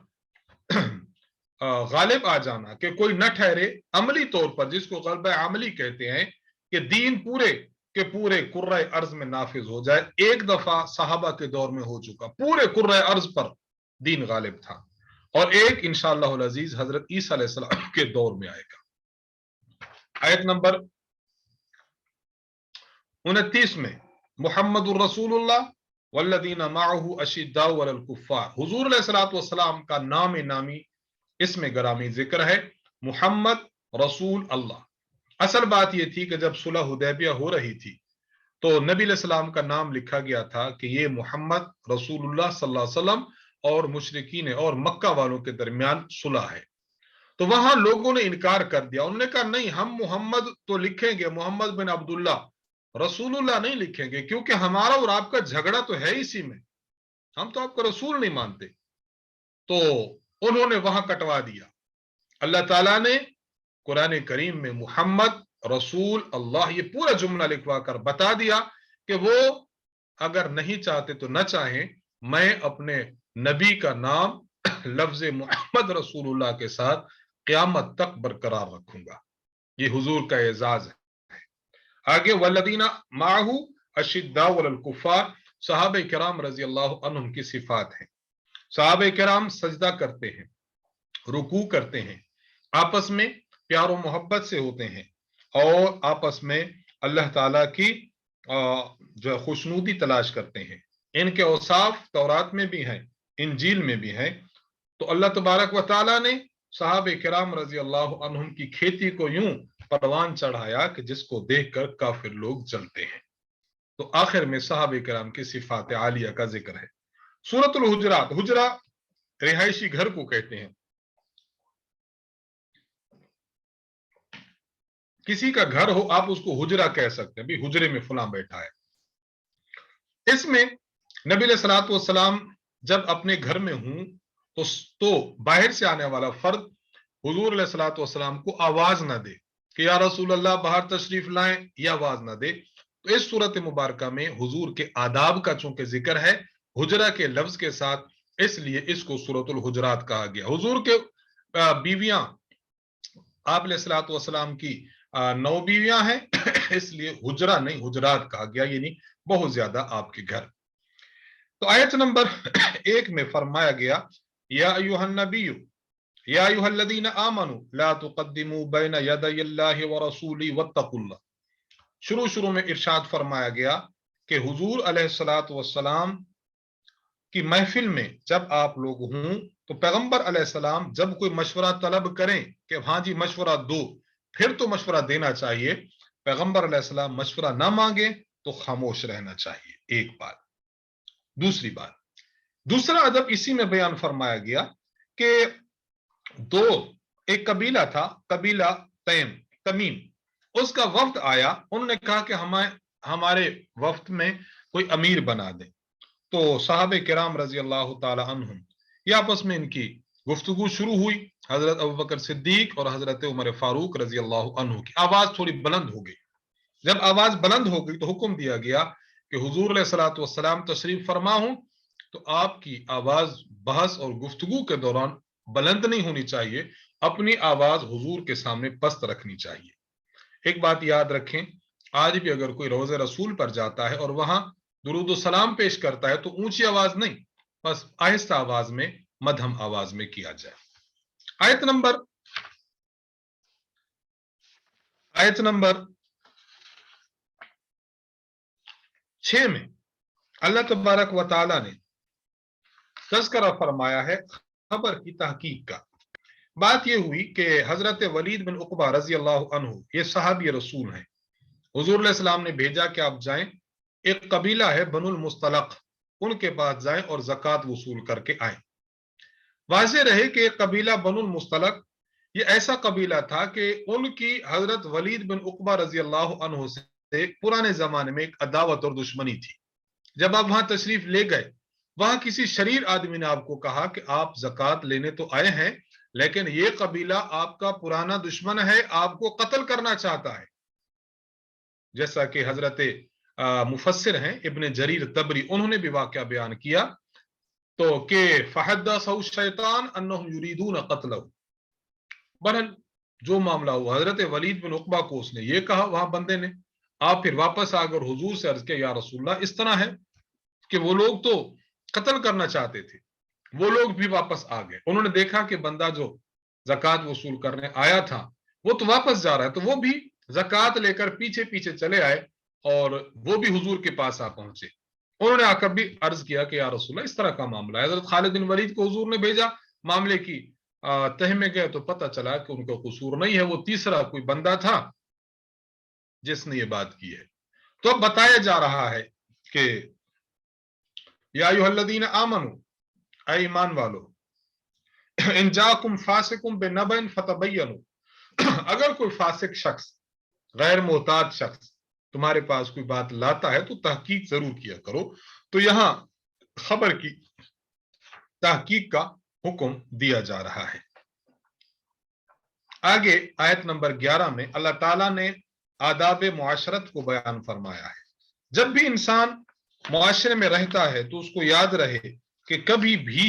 غالب آ جانا کہ کوئی نہ ٹھہرے عملی طور پر، جس کو غلبہ عملی کہتے ہیں، کہ دین پورے کے پورے کرۂ ارض میں نافذ ہو جائے۔ ایک دفعہ صحابہ کے دور میں ہو چکا، پورے کرۂ ارض پر دین غالب تھا، اور ایک انشاءاللہ العزیز حضرت عیسیٰ علیہ السلام کے دور میں آئے گا۔ آیت نمبر 29 میں محمد الرسول اللہ والذین معہ اشداء علی الکفار، حضور علیہ الصلوۃ والسلام کا نام نامی اس میں گرامی ذکر ہے، محمد رسول اللہ۔ اصل بات یہ تھی کہ جب صلح حدیبیہ ہو رہی تھی تو نبی علیہ السلام کا نام لکھا گیا تھا کہ یہ محمد رسول اللہ صلی اللہ علیہ وسلم اور مشرکین اور مکہ والوں کے درمیان صلح ہے۔ تو وہاں لوگوں نے انکار کر دیا، انہوں نے کہا نہیں، ہم محمد تو لکھیں گے، محمد بن عبداللہ، رسول اللہ نہیں لکھیں گے، کیونکہ ہمارا اور آپ کا جھگڑا تو ہے اسی میں، ہم تو آپ کا رسول نہیں مانتے۔ تو انہوں نے وہاں کٹوا دیا۔ اللہ تعالیٰ نے قرآن کریم میں محمد رسول اللہ یہ پورا جملہ لکھوا کر بتا دیا کہ وہ اگر نہیں چاہتے تو نہ چاہیں، میں اپنے نبی کا نام لفظ محمد رسول اللہ کے ساتھ قیامت تک برقرار رکھوں گا۔ یہ حضور کا اعزاز ہے۔ آگے والذین معہ اشداء علی الکفار، صحابہ کرام رضی اللہ عنہم کی صفات ہیں۔ सहाबे किराम सजदा करते हैं, रुकू करते हैं, आपस में प्यार और मोहब्बत से होते हैं और आपस में अल्लाह ताला की जो खुशनूदी तलाश करते हैं। इनके औसाफ तौरात में भी हैं, इंजील में भी हैं। तो अल्लाह तबारक व ताला ने सहाबे किराम रजी अल्लाह अन्हुम की खेती को यूं परवान चढ़ाया कि जिसको देखकर काफिर लोग जलते हैं। तो आखिर में सहाबे किराम की सिफात आलिया का जिक्र है। सूरतुल हुजरात, हुजरा रिहायशी घर को कहते हैं। किसी का घर हो आप उसको हुजरा कह सकते हैं, भी हुजरे में फलां बैठा है। इसमें नबी सल्लल्लाहु अलैहि वसल्लम जब अपने घर में हूं तो बाहर से आने वाला फर्द हुजूर सल्लल्लाहु अलैहि वसल्लम को आवाज ना दे कि या रसूल अल्लाह बाहर तशरीफ लाएं, यह आवाज ना दे। तो इस सूरत मुबारक में हुजूर के आदाब का चूंकि जिक्र है हुजरा के लफ्ज के साथ, इसलिए इसको सूरतुल हुजरात कहा गया। हुजूर के बीवियां आप सल्लल्लाहु अलैहि वसल्लम की 9 बीवियां हैं इसलिए हुजरा नहीं हुजरात कहा गया, यानी बहुत ज्यादा आपके घर। तो आयत नंबर 1 में फरमाया गया या अय्युहन नबिय्यु या अय्युहल्लज़ीना आमनू ला तुक़द्दिमू बैना यदयिल्लाहि व रसूली वत्तकुल्लाह। शुरू में इरशाद फरमाया गया कि हुजूर अलैहिस्सलातु वस्सलाम की महफिल में जब आप लोग हों तो पैगंबर अलैहिस्सलाम जब कोई मशवरा तलब करें कि हाँ जी मशवरा दो, फिर तो मशवरा देना चाहिए। पैगंबर अलैहिस्सलाम मशवरा ना मांगे तो खामोश रहना चाहिए। एक बात। दूसरी बात, दूसरा अदब इसी में बयान फरमाया गया कि एक कबीला था, कबीला तमीम, उसका वफ्द आया। उन्होंने कहा कि हमारे वफ्द में कोई अमीर बना दे। तो साहबे किराम रजी अल्लाह ताला अन्हुम ये आपस में इनकी गुफ्तगू शुरू हुई। हजरत अबू बकर सिद्दीक और हजरत उमर फारूक रजी अल्लाह अन्हु की आवाज थोड़ी बुलंद हो गई। जब आवाज बुलंद हो गई तो हुक्म दिया गया कि हुजूर अलैहिस्सलातु वस्सलाम तशरीफ फरमा हूं तो आपकी आवाज बहस और गुफ्तगू के दौरान बुलंद नहीं होनी चाहिए, अपनी आवाज हुजूर के सामने पस्त रखनी चाहिए। एक बात याद रखें, आज भी अगर कोई रोज़े रसूल पर जाता है और वहां दुरूद सलाम पेश करता है तो ऊंची आवाज नहीं, बस आहिस्ता आवाज में, मध्यम आवाज में किया जाए। आयत नंबर 6 में अल्लाह तबारक व तआला ने तज़किरा फरमाया है खबर की तहकीक का। बात यह हुई कि हजरत वलीद बिन उक़बा रजी अल्लाह अन्हु ये सहाबी रसूल हैं। हुजूर सलाम ने भेजा कि आप जाएं, एक कबीला है बनुल मुस्तलक, उनके पास जाएं और ज़कात वसूल करके आए। वाज़ेह रहे कि कबीला बनुल मुस्तलक ये ऐसा कबीला था कि उनकी हजरत वलीद बिन उक़बा रजी अल्लाह अन्हु से पुराने जमाने में एक अदावत और दुश्मनी थी। जब आप वहां तशरीफ ले गए, वहां किसी शरीर आदमी ने आपको कहा कि आप ज़कात लेने तो आए हैं लेकिन ये कबीला आपका पुराना दुश्मन है, आपको कत्ल करना चाहता है। जैसा कि हजरत मुफस्सिर हैं इब्न जरीर तबरी, उन्होंने भी वाकया बयान किया तो के फहद्दसहु शैतान अन्नहुम युरीदून क़त्लहु। बहरहाल जो मामला हुआ, हजरत वलीद बिन उक़बा को उसने ये कहा वहां बंदे ने। आप फिर वापस आकर हुजूर से अर्ज किया या रसूलल्लाह इस तरह है कि वो लोग तो कत्ल करना चाहते थे। वो लोग भी वापस आ गए। उन्होंने देखा कि बंदा जो ज़कात वसूल करने आया था वो तो वापस जा रहा है, तो वो भी ज़कात लेकर पीछे पीछे चले आए और वो भी हुजूर के पास आ पहुंचे। उन्होंने आकर भी अर्ज किया कि या रसूलल्लाह इस तरह का मामला है। हज़रत खालिद बिन वलीद को हुजूर ने भेजा, मामले की तह में गए तो पता चला कि उनका कसूर नहीं है, वो तीसरा कोई बंदा था जिसने ये बात की है। तो अब बताया जा रहा है कि या अय्युहल्लज़ीना आमनू, ऐ ईमान वालो, इन जाकुम फासिकुम बिनबइन फतबय्यनु, अगर कोई फासिक शख्स, गैर मोहताज शख्स तुम्हारे पास कोई बात लाता है तो तहकीक जरूर किया करो। तो यहां खबर की तहकीक का हुक्म दिया जा रहा है। आगे आयत नंबर 11 में अल्लाह ताला ने आदाब मुआशरत को बयान फरमाया है। जब भी इंसान मुआशरे में रहता है तो उसको याद रहे कि कभी भी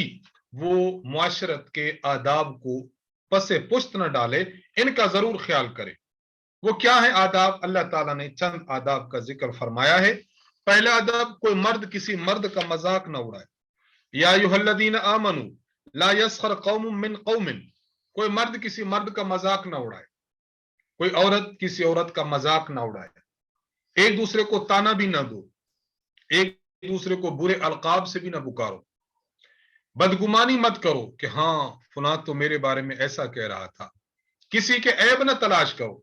वो मुआशरत के आदाब को पसे पुश्त न डाले, इनका जरूर ख्याल करे। वो क्या है आदाब? अल्लाह ताला ने चंद आदाब का जिक्र फरमाया है। पहला अदब, कोई मर्द किसी मर्द का मजाक न उड़ाए, या अय्युहल्लज़ीना आमनू ला यस्खर कौमुम मिन कौमिन, कोई मर्द किसी मर्द का मजाक ना उड़ाए, कोई औरत किसी औरत का मजाक ना उड़ाए, एक दूसरे को ताना भी ना दो, एक दूसरे को बुरे अलकाब से भी ना पुकारो, बदगुमानी मत करो कि हाँ फलां तो मेरे बारे में ऐसा कह रहा था, किसी के ऐब न तलाश करो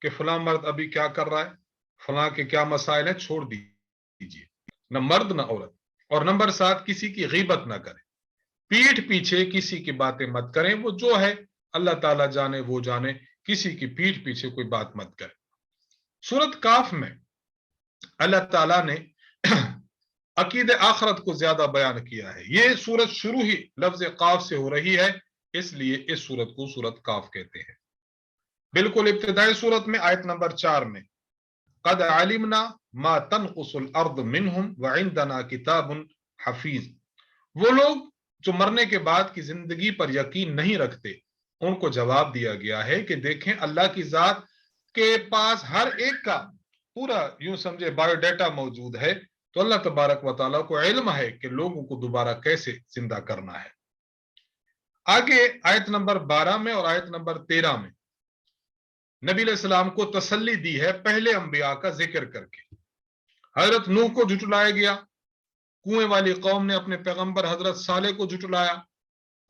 कि फलां मर्द अभी क्या कर रहा है, फलां के क्या मसाइल है, छोड़ दीजिए, न मर्द न औरत। और नंबर 7, किसी की गीबत ना करें, पीठ पीछे किसी की बातें मत करें, वो जो है अल्लाह ताला जाने, वो जाने, किसी की पीठ पीछे कोई बात मत करें। सूरत काफ में अल्लाह ताला ने अकीद आखरत को ज्यादा बयान किया है। ये सूरत शुरू ही लफ्ज काफ से हो रही है, इसलिए इस सूरत को सूरत काफ कहते हैं। बिल्कुल इब्तिदाई सूरत में आयत नंबर 4 में कद अलिमना मा तनकुसुल अर्द मिनहुम व इंदना किताबुन हफीज, वो लोग जो मरने के बाद की जिंदगी पर यकीन नहीं रखते, उनको जवाब दिया गया है कि देखें अल्लाह की जात के पास हर एक का पूरा यूं समझे बायोडाटा मौजूद है, तो अल्लाह तबारक व तआला को इल्म है कि लोगों को दोबारा कैसे जिंदा करना है। आगे आयत नंबर 12 में और आयत नंबर 13 में नबी अलैहिस्सलाम को तसल्ली दी है पहले अंबिया का जिक्र करके। हजरत नूह को झुटलाया गया, कुएं वाली कौम ने अपने पैगंबर हजरत साले को झुटलाया,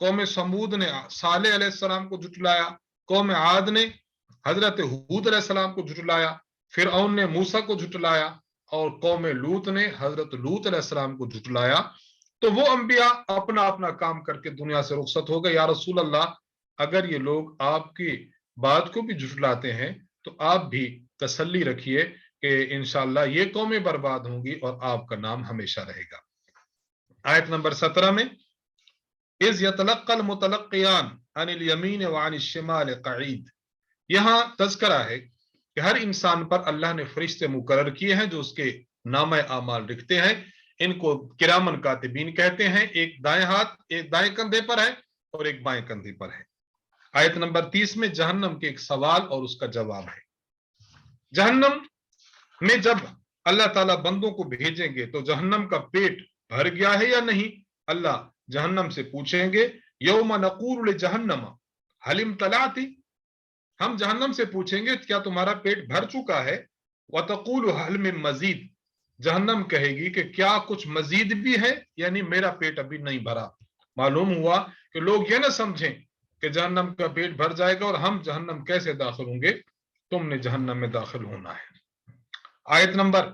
कौम समूद ने साले अलैहिस्सलाम को झुटलाया, कौम आद ने हजरत हूद अलैहिस्सलाम को झुटलाया, फिरऔन ने मूसा को झुटलाया और कौम लूत ने हजरत लूत अलैहिस्सलाम को झुटलाया। तो वो अंबिया अपना अपना काम करके दुनिया से रुखसत हो गए। या रसूल अल्लाह, अगर ये लोग आपकी बात को भी झुटलाते हैं तो आप भी तसल्ली रखिए कि इंशाअल्लाह ये कौमें बर्बाद होंगी और आपका नाम हमेशा रहेगा। आयत नंबर 17 में इज यतलक्कल मुतलक्कियान अनिल यमीन व अनिश शिमाल कईद, यहां तज़किरा है कि हर इंसान पर अल्लाह ने फरिश्ते मुकर्रर किए हैं जो उसके नामे आमाल लिखते हैं। इनको किरामन कातिबीन कहते हैं। एक दाएं हाथ, एक दाएं कंधे पर है और एक बाएं कंधे पर है। आयत नंबर 30 में जहन्नम के एक सवाल और उसका जवाब है। जहन्नम में जब अल्लाह ताला बंदों को भेजेंगे तो जहन्नम का पेट भर गया है या नहीं, अल्लाह जहन्नम से पूछेंगे। यौम नकूल जहन्नम हलिम तलाती, हम जहन्नम से पूछेंगे क्या तुम्हारा पेट भर चुका है। वतकूल हल में मजीद, जहन्नम कहेगी कि क्या कुछ मजीद भी है, यानी मेरा पेट अभी नहीं भरा। मालूम हुआ कि लोग ये ना समझें कि जहन्नम का पेट भर जाएगा और हम जहन्नम कैसे दाखिल होंगे, तुमने जहन्नम में दाखिल होना है। आयत नंबर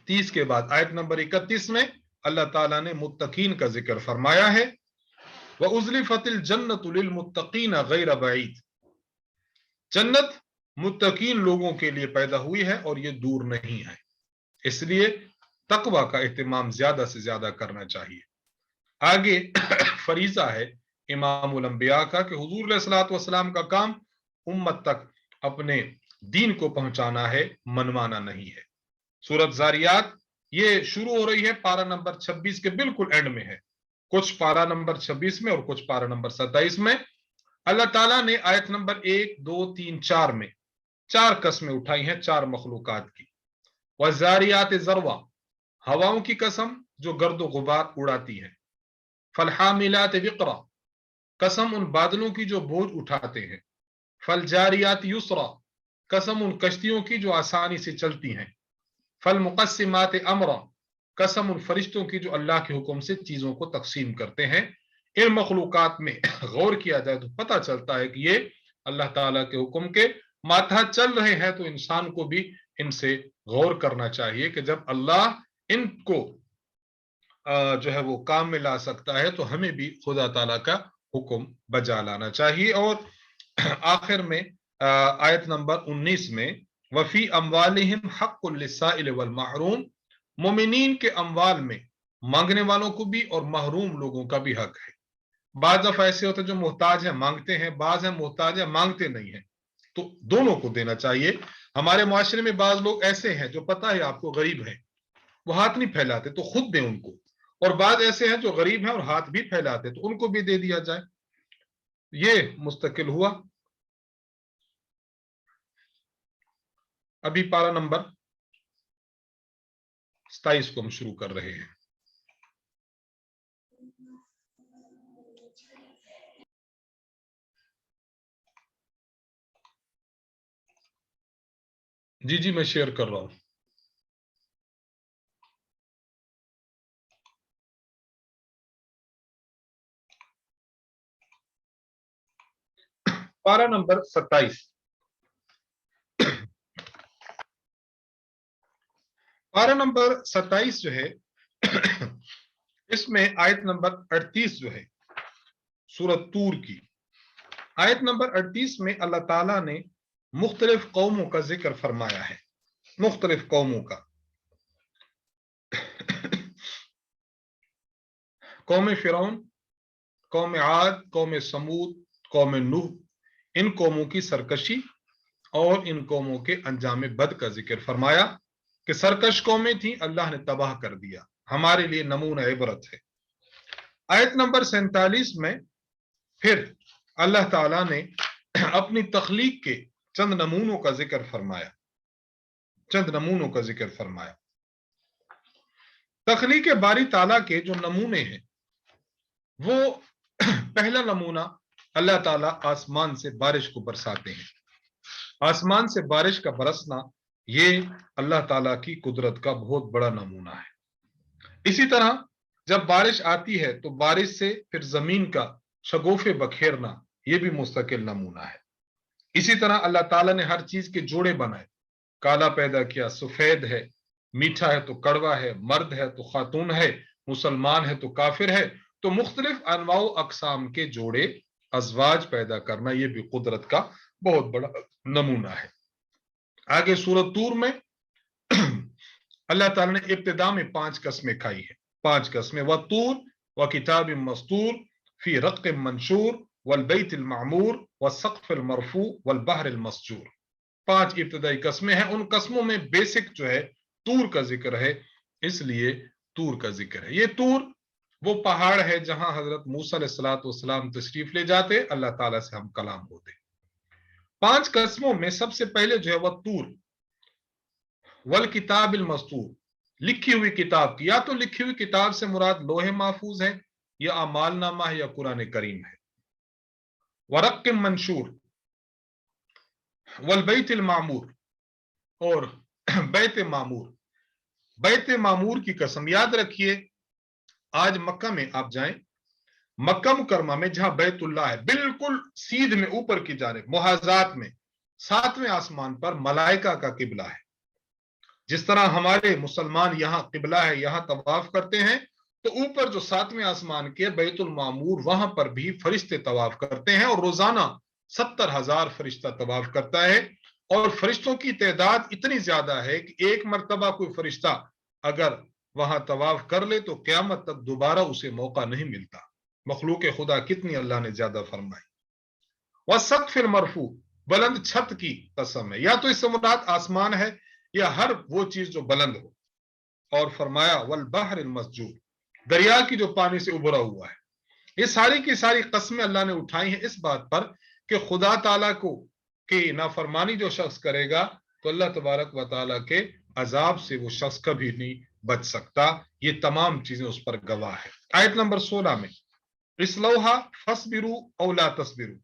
30 के बाद आयत नंबर 31 में अल्लाह ताला ने मुत्तकीन का जिक्र फरमाया है। व उज़लिफतिल जन्नतु लिल मुत्तकीन गैर बईद, जन्नत मुत्तकीन लोगों के लिए पैदा हुई है और ये दूर नहीं है, इसलिए तकवा का एहतमाम ज्यादा से ज्यादा करना चाहिए। आगे फरीजा है इमामुल अंबिया का कि हुजूर अलैहिस्सलातु वस्सलाम का काम उम्मत तक अपने दीन को पहुंचाना है, मनवाना नहीं है। सूरत जारियात ये शुरू हो रही है पारा नंबर 26 के बिल्कुल एंड में है, कुछ पारा नंबर 26 में और कुछ पारा नंबर 27 में। अल्लाह ताला ने आयत नंबर 1, 2, 3, 4 में 4 कस्में उठाई हैं 4 मखलूकात की। वज़ारियात ज़रवा, हवाओं की कसम जो गर्दो गुबार उड़ाती हैं। फलहामिलात विक़रा, कसम उन बादलों की जो बोझ उठाते हैं। फलजारियात युसरा, कसम उन कश्तियों की जो आसानी से चलती हैं। फल मुक़स्सिमात अमरा, कसम उन फरिश्तों की जो अल्लाह के हुक्म से चीजों को तकसीम करते हैं। इन मखलूकात में गौर किया जाए तो पता चलता है कि ये अल्लाह ताला के हुक्म के माथा चल रहे हैं, तो इंसान को भी इनसे गौर करना चाहिए कि जब अल्लाह इनको जो है वो काम में ला सकता है तो हमें भी खुदा ताला का हुक्म बजा लाना चाहिए। और आखिर में आयत नंबर 19 में वफी अमवालिहिम हक्कुल लिस्साइल वल महरूम, मोमिनीन के अमवाल में मांगने वालों को भी और महरूम लोगों का भी हक है। बाज दफा ऐसे होते हैं जो मोहताज है मांगते हैं, बाज है मोहताज है मांगते नहीं है, तो दोनों को देना चाहिए। हमारे मुआशरे में बाज लोग ऐसे हैं जो पता है आपको गरीब है, वो हाथ नहीं फैलाते तो खुद दें उनको, और बाद ऐसे हैं जो गरीब हैं और हाथ भी फैलाते तो उनको भी दे दिया जाए। ये मुस्तकिल हुआ। अभी पारा नंबर 27 को हम शुरू कर रहे हैं। जी जी, मैं शेयर कर रहा हूं। पारा नंबर 27। पारा नंबर 27 जो है इसमें आयत नंबर 38 जो है सूरत तूर की, आयत नंबर 38 में अल्लाह ताला ने मुख्तलिफ कौमों का जिक्र फरमाया है, मुख्तलिफ कौमों का। कौम फिरौन, कौम आद, कौम समूद, कौम नूह, इन कौमों की सरकशी और इन कौमों के अंजाम बद का जिक्र फरमाया कि सरकश कौमें थी, अल्लाह ने तबाह कर दिया, हमारे लिए नमूना इबरत है। आयत नंबर 47 में फिर अल्लाह ताला ने अपनी तख्लीक के चंद नमूनों का जिक्र फरमाया, चंद नमूनों का जिक्र फरमाया। तख्लीक बारी ताला के जो नमूने हैं वो पहला नमूना, अल्लाह ताला आसमान से बारिश को बरसाते हैं। आसमान से बारिश का बरसना ये अल्लाह ताला की कुदरत का बहुत बड़ा नमूना है। इसी तरह जब बारिश आती है तो बारिश से फिर जमीन का शगोफे बखेरना ये भी मुस्तकिल नमूना है। इसी तरह अल्लाह ताला ने हर चीज के जोड़े बनाए, काला पैदा किया, सफेद है, मीठा है तो कड़वा है, मर्द है तो खातून है, मुसलमान है तो काफिर है, तो मुख्तलिफ अनवाउ अकसाम के जोड़े, अजवाज पैदा करना ये भी कुदरत का बहुत बड़ा नमूना है। आगे सूरत तूर में अल्लाह ताला ने इब्तिदा में 5 कस्में खाई है, 5 कस्में, व तूर व किताब मस्तूर फी रक़ मंशूर वल बैत अल मामूर व सक़्फ़ अल मरफू वल बहर अल मस्जूर। 5 इब्तिदाई कस्में हैं। उन कस्मों में बेसिक जो है तूर का जिक्र है, इसलिए तूर का जिक्र है। ये तूर वो पहाड़ है जहां हजरत मूसा अलैहिस्सलातु वस्सलाम तशरीफ ले जाते, अल्लाह ताला से हम कलाम होते। 5 कस्मों में सबसे पहले जो है वह तूर वल किताब अल मस्तूर, लिखी हुई किताब की, या तो लिखी हुई किताब से मुराद लोहे महफूज है, या अमाल नामा है, या कुरान करीम है। वरक़ मंशूर वल बैत अल मामूर, और बैत मामूर, बैत मामूर की कसम। याद रखिए आज मक्का में आप जाएं, मक्का मुकरमा में जहां बैतुल्लाह है बिल्कुल सीध में ऊपर की जानिब मुहाजात में 7वें आसमान पर मलाइका का किबला है। जिस तरह हमारे मुसलमान यहां किबला है, यहां तवाफ करते हैं, तो ऊपर जो 7वें आसमान के बैतुल मामूर वहां पर भी फरिश्ते तवाफ करते हैं, और रोजाना 70,000 फरिश्ता तवाफ करता है। और फरिश्तों की तादाद इतनी ज्यादा है कि एक मरतबा कोई फरिश्ता अगर वहां तवाफ कर ले तो क्यामत तक दोबारा उसे मौका नहीं मिलता। मखलूक खुदा कितनी अल्लाह ने ज्यादा फरमाई। वह सक़्फ़िल मरफू, बुलंद छत की कसम है, या तो इससे मुराद आसमान है या हर वो चीज जो बुलंद हो। और फरमाया वल बहर मस्जूर, दरिया की जो पानी से उभरा हुआ है। ये सारी की सारी कस्में अल्लाह ने उठाई हैं इस बात पर कि खुदा ताला को की नाफरमानी जो शख्स करेगा तो अल्लाह तबारक व तआला के अजाब से वो शख्स कभी नहीं बच सकता। ये तमाम चीजें उस पर गवाह है। आयत नंबर 16 में इस्लौहा फसबिरू औ ला तस्बिरू,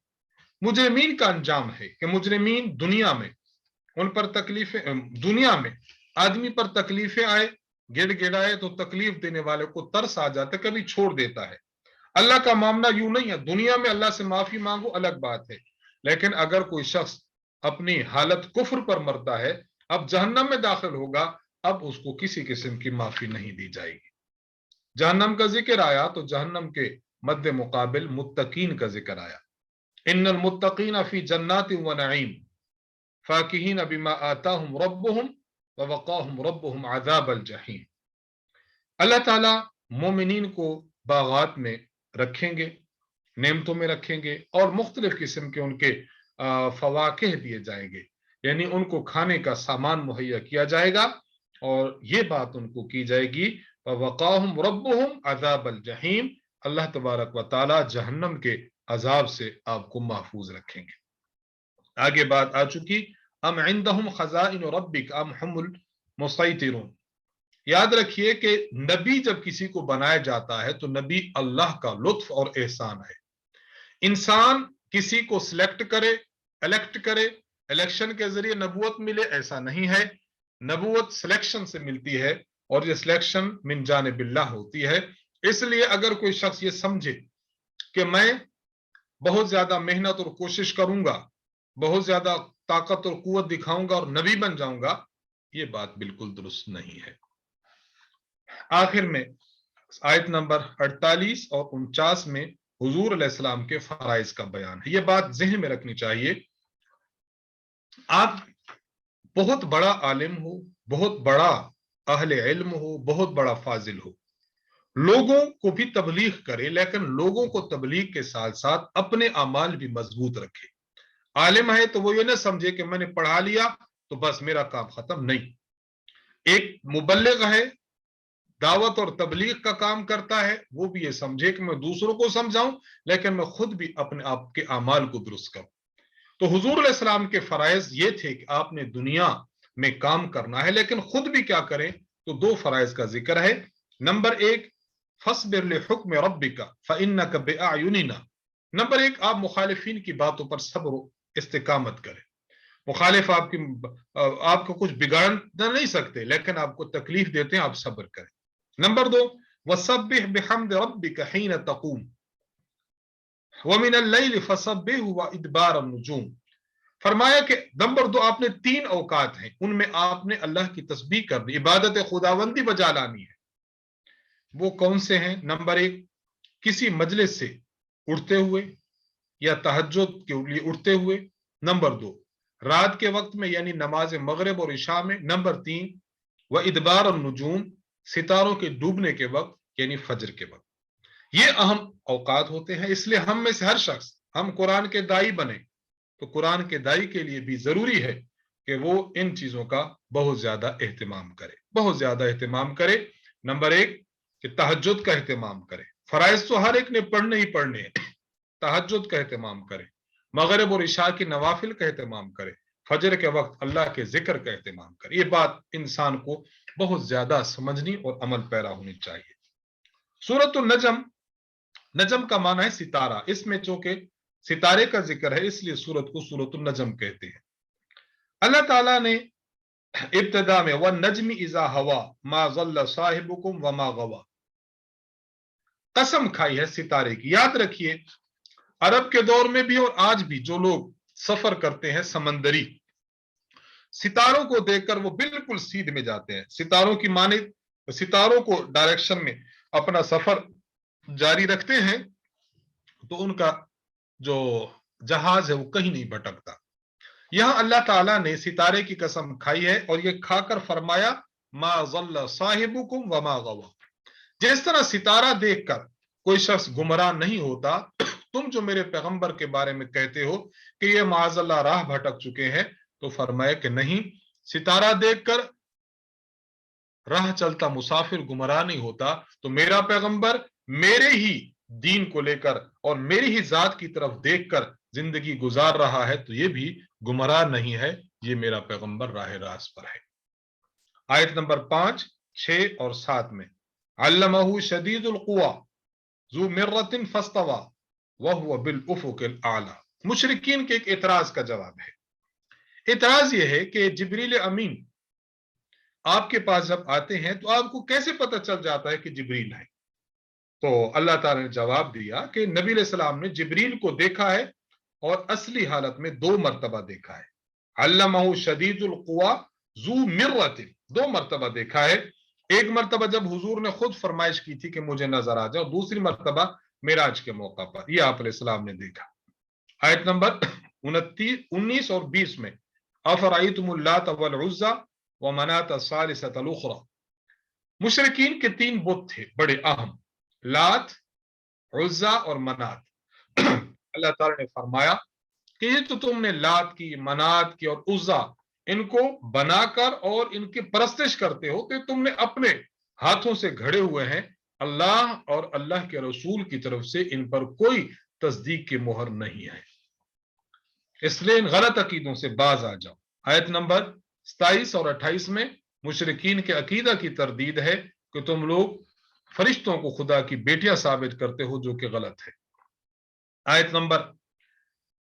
मुजरिमीन का अंजाम है कि मुजरिमीन दुनिया में उन पर तकलीफें, दुनिया में आदमी पर तकलीफें आए, गिड़गिड़ाए तो तकलीफ देने वाले को तरस आ जाता, कभी छोड़ देता है। अल्लाह का मामला यूं नहीं है, दुनिया में अल्लाह से माफी मांगो अलग बात है, लेकिन अगर कोई शख्स अपनी हालत कुफ्र पर मरता है, अब जहन्नम में दाखिल होगा, अब उसको किसी किस्म की माफी नहीं दी जाएगी। जहन्नम का जिक्र आया तो जहन्नम के मद्दे मुकाबिल मुत्तकीन का जिक्र आया। इन्नल मुत्तकीन फी जन्नातिन व नईम फाकिहीन बिमा आताहुम रब्बुहुम व वक़ाहुम रब्बुहुम अज़ाबल जहीम। अल्लाह ताला मोमिनीन को बागात में रखेंगे, नेमतों में रखेंगे, और मुख्तलिफ किस्म के उनके फवाकिह दिए जाएंगे, यानी उनको खाने का सामान मुहैया किया जाएगा, और ये बात उनको की जाएगी वक़ाहुम रब्बुहुम अज़ाबल जहीम, अल्लाह तबारक व तआला जहन्नम के अजाब से आपको महफूज रखेंगे। आगे बात आ चुकी, अम इंदहुम खज़ाइन रब्बिक अम हुमुल मुसैतिरून। याद रखिए कि नबी जब किसी को बनाया जाता है तो नबी अल्लाह का लुत्फ और एहसान है। इंसान किसी को सिलेक्ट करे, इलेक्ट करे, इलेक्शन के जरिए नबूवत मिले, ऐसा नहीं है। नबूवत सिलेक्शन से मिलती है और ये सिलेक्शन मिन जानिबिल्लाह होती है। इसलिए अगर कोई शख्स ये समझे कि मैं बहुत ज्यादा मेहनत और कोशिश करूंगा, बहुत ज्यादा ताकत और कुव्वत दिखाऊंगा और नबी बन जाऊंगा, ये बात बिल्कुल दुरुस्त नहीं है। आखिर में आयत नंबर 48 और 49 में हुजूर अलैहिस्सलाम के फराइज का बयान है। यह बात ज़हन में रखनी चाहिए। आप बहुत बड़ा आलिम हो, बहुत बड़ा अहले इल्म हो, बहुत बड़ा फाजिल हो, लोगों को भी तबलीग करे, लेकिन लोगों को तबलीग के साथ साथ अपने अमाल भी मजबूत रखे। आलिम है तो वो ये ना समझे कि मैंने पढ़ा लिया तो बस मेरा काम खत्म, नहीं। एक मुबल्लिग है, दावत और तबलीग का काम करता है, वो भी ये समझे कि मैं दूसरों को समझाऊं लेकिन मैं खुद भी अपने आप के अमाल को दुरुस्त करूं। तो हुजूर अलैहिस्सलाम के फराइज ये थे कि आपने दुनिया में काम करना है लेकिन खुद भी क्या करें, तो दो फराइज का जिक्र है। नंबर एक, फस्बिर लिहुक्म रब्बिका फइन्नका बिअयुनिना। नंबर एक, आप मुखालिफिन की बातों पर सब्र इस्तिकामत करें। मुखालिफ आपको कुछ बिगाड़ नहीं सकते, लेकिन आपको तकलीफ देते हैं, आप सब्र करें। नंबर दो, वसब्बिह बिहम्दि रब्बिका हीन तकूम व मिनल लैलि फसब्बिहु व इदबार अन्नुजूम। फरमाया कि नंबर दो, आपने तीन औकात हैं, उनमें आपने अल्लाह की तस्बीह करनी, इबादत खुदावंदी बजा लानी है। वो कौन से हैं? नंबर एक, किसी मजलिस से उठते हुए या तहज्जुद के लिए उठते हुए। नंबर दो, रात के वक्त में यानी नमाज मगरिब और इशा में। नंबर तीन, व इदबार और नुजूम, सितारों के डूबने के वक्त यानी फजर के वक्त। ये अहम औकात होते हैं। इसलिए हम में से हर शख्स, हम कुरान के दाई बने तो कुरान के दाई के लिए भी जरूरी है कि वो इन चीजों का बहुत ज्यादा एहतमाम करे, बहुत ज्यादा एहतमाम करे। नंबर एक, कि तहज्जुद का एहतमाम करे। फराइज तो हर एक ने पढ़ने ही पढ़ने हैं। तहज्जुद का एहतमाम करे, मगरिब और इशा की नवाफिल का एहतमाम करे, फजर के वक्त अल्लाह के जिक्र का एहतमाम करे। ये बात इंसान को बहुत ज्यादा समझनी और अमल पैरा होनी चाहिए। सूरतुन नजम, नजम का माना है सितारा। इसमें चूंकि सितारे का जिक्र है इसलिए सूरत को सूरतुन नजम कहते हैं। अल्लाह ताला ने इब्तिदा में वन नजमी इजा हवा मा ज़ल्ला साहिबुकुम व मा गवा, कसम खाई है सितारे की। याद रखिए, अरब के दौर में भी और आज भी जो लोग सफर करते हैं समंदरी, सितारों को देखकर वो बिल्कुल सीध में जाते हैं, सितारों की माने, सितारों को डायरेक्शन में अपना सफर जारी रखते हैं, तो उनका जो जहाज है वो कहीं नहीं भटकता। यहां अल्लाह ताला ने सितारे की कसम खाई है और ये खाकर फरमाया मा ज़ल्ला साहिबुकुम व मा गवा। जिस तरह सितारा देखकर कोई शख्स गुमराह नहीं होता, तुम जो मेरे पैगंबर के बारे में कहते हो कि ये माज़अल्लाह राह भटक चुके हैं, तो फरमाया कि नहीं, सितारा देखकर राह चलता मुसाफिर गुमराह नहीं होता। तो मेरा पैगंबर मेरे ही दीन को लेकर और मेरी ही जात की तरफ देखकर जिंदगी गुजार रहा है, तो ये भी गुमराह नहीं है, ये मेरा पैगंबर राह रास पर है। आयत नंबर 5, 6 और 7 में अल्लमहु शदीदुल कुवा ज़ू मिर्रतिन फस्तवा वहुव बिल उफुकिल आला। मुशरिकीन के एक एतराज का जवाब है। एतराज यह है कि जिब्रील अमीन आपके पास जब आते हैं तो आपको कैसे पता चल जाता है कि जिब्रील है? तो अल्लाह ताला ने जवाब दिया कि नबी अलैहिस्सलाम ने जिब्रील को देखा है और असली हालत में 2 मरतबा देखा है। अल्लमहु शदीदुल कुवा ज़ू मिर्रतिन, 2 मरतबा देखा है। एक मरतबा जब हुजूर ने खुद फरमाइश की थी कि मुझे नजर आ जाओ, दूसरी मरतबा मेराज के मौका पर यह आप अलैहिस्सलाम ने देखा। आयत नंबर 19 और 20 में अफराइतुमुल लात वल उज़्ज़ा व मनात सालिसतल उखरा। मुशरिकीन के 3 बुत थे बड़े अहम, लात, उज़्ज़ा और मनात। अल्लाह ताला ने फरमाया कि ये तो तुमने लात की, मनात की और उज़्ज़ा इनको बनाकर और इनकी परस्तिश करते हो कि तुमने अपने हाथों से घड़े हुए हैं। अल्लाह और अल्लाह के रसूल की तरफ से इन पर कोई तस्दीक की मोहर नहीं है, इसलिए इन गलत अकीदों से बाज आ जाओ। आयत नंबर 27 और 28 में मुशरिकीन के अकीदा की तरदीद है कि तुम लोग फरिश्तों को खुदा की बेटियां साबित करते हो, जो कि गलत है। आयत नंबर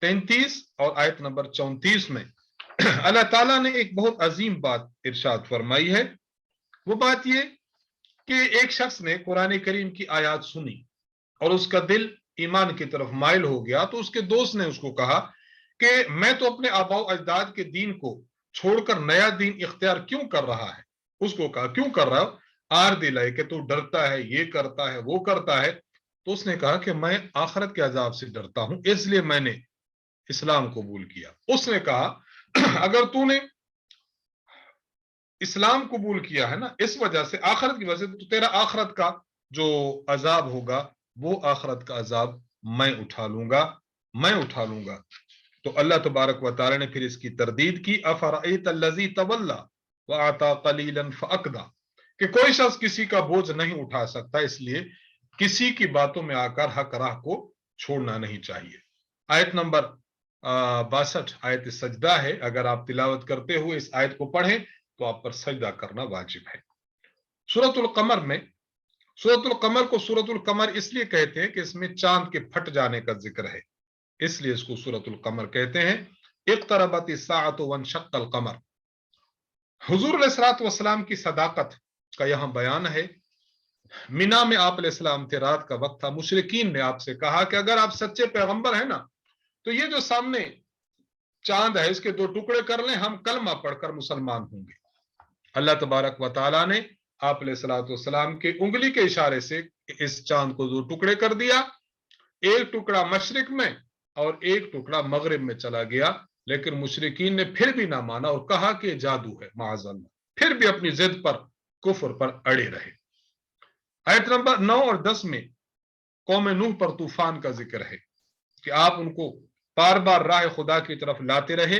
33 और आयत नंबर 34 में اللہ تعالیٰ نے ایک بہت عظیم بات ارشاد فرمائی ہے. وہ بات یہ کہ ایک شخص نے قرآن کریم کی آیات سنی اور اس کا دل ایمان کی طرف مائل ہو گیا, تو اس کے دوست نے اس کو کہا کہ میں تو اپنے آباء و اجداد کے دین کو چھوڑ کر نیا دین اختیار کیوں کر رہا ہے. اس کو کہا کیوں کر رہا ہو, آر دلائے کہ تو ڈرتا ہے, یہ کرتا ہے, وہ کرتا ہے. تو اس نے کہا کہ میں آخرت کے عذاب سے ڈرتا ہوں, اس لیے میں نے اسلام قبول کیا. اس نے کہا اگر تو نے اسلام قبول کیا ہے نا اس وجہ سے, آخرت کی وجہ سے, تو تیرا آخرت کا جو عذاب ہوگا وہ آخرت کا عذاب میں اٹھا لوں گا. تو اللہ تبارک و تعالی نے پھر اس کی تردید کی, افرأیت الذی تولی وآتی قلیلا فاکدی, کہ کوئی شخص کسی کا بوجھ نہیں اٹھا سکتا, اس لیے کسی کی باتوں میں آ کر حق راہ کو چھوڑنا نہیں چاہیے. آیت نمبر 62 آیت سجدہ ہے. اگر آپ تلاوت کرتے ہوئے اس آیت کو پڑھیں تو آپ پر سجدہ کرنا واجب ہے. سورۃ القمر کو سورۃ القمر اس لیے کہتے ہیں کہ اس میں چاند کے پھٹ جانے کا ذکر ہے, اس لیے اس کو سورۃ القمر کہتے ہیں. اقتربت الساعۃ وانشق القمر, حضور علیہ الصلوۃ والسلام کی صداقت کا یہاں بیان ہے. مینا میں آپ علیہ السلام تھے, رات کا وقت تھا. مشرکین نے آپ سے کہا کہ اگر آپ سچے پیغمبر ہیں نا تو یہ جو سامنے چاند ہے اس کے 2 ٹکڑے کر لیں, ہم کلمہ پڑھ کر مسلمان ہوں گے. اللہ تبارک و تعالیٰ نے آپ علیہ الصلوۃ والسلام کے انگلی کے اشارے سے اس چاند کو 2 ٹکڑے کر دیا. ایک ٹکڑا مشرق میں اور ایک ٹکڑا مغرب میں چلا گیا, لیکن مشرکین نے پھر بھی نہ مانا اور کہا کہ جادو ہے معاذ اللہ, پھر بھی اپنی ضد پر کفر پر اڑے رہے. آیت نمبر 9 اور 10 میں قوم نوح پر طوفان کا ذکر ہے کہ آپ ان کو بار بار راہ خدا کی طرف لاتے رہے,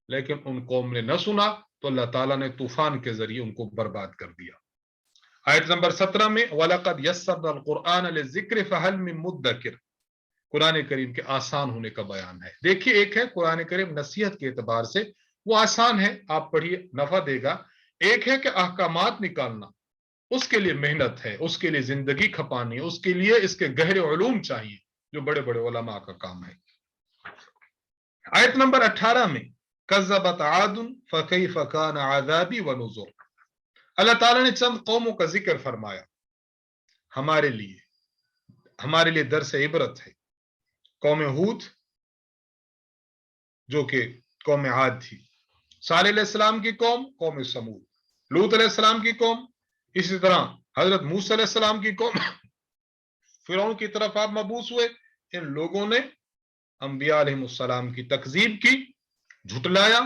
لیکن ان قوم نے نہ سنا تو اللہ تعالیٰ نے طوفان کے ذریعے ان کو برباد کر دیا. آیت نمبر 17 میں وَلَقَدْ يَسَّرْنَا الْقُرْآنَ لِلذِّكْرِ فَهَلْ مِن مُدَّكِرٍ, قرآن کریم کے آسان ہونے کا بیان ہے. دیکھیے, ایک ہے قرآن کریم نصیحت کے اعتبار سے وہ آسان ہے, آپ پڑھیے نفع دے گا. ایک ہے کہ احکامات نکالنا اس کے لیے محنت ہے, اس کے لیے زندگی کھپانی ہے, اس کے لیے اس کے گہرے علوم چاہیے جو بڑے بڑے علماء کا کام ہے. آیت نمبر 18 میں کذبت عاد فکیف کان عذابی ونذر, اللہ تعالیٰ نے چند قوموں کا ذکر فرمایا ہمارے لیے درس عبرت ہے. قوم ہود جو کہ قوم عاد تھی, صالح علیہ السلام کی قوم سمود, لوط علیہ السلام کی قوم, اسی طرح حضرت موسیٰ علیہ السلام کی قوم, فرعون کی طرف آپ مبعوث ہوئے. ان لوگوں نے انبیاء علیہ السلام کی تکذیب کی, جھٹلایا,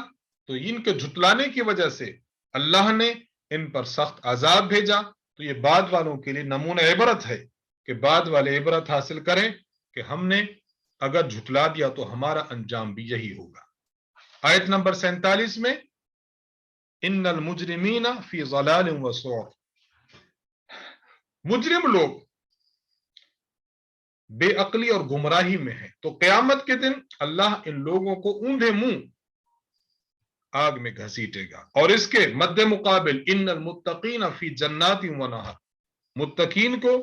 تو ان کے جھٹلانے کی وجہ سے اللہ نے ان پر سخت عذاب بھیجا. تو یہ بعد والوں کے لیے نمونہ عبرت ہے کہ بعد والے عبرت حاصل کریں کہ ہم نے اگر جھٹلا دیا تو ہمارا انجام بھی یہی ہوگا. آیت نمبر 47 میں ان المجرمین فی ضلال وسعر, مجرم لوگ بے عقلی اور گمراہی میں ہیں, تو قیامت کے دن اللہ ان لوگوں کو اونڈے منہ آگ میں گھسیٹے گا. اور اس کے مد مقابل ان المتقین فی جنات و نہر, متقین کو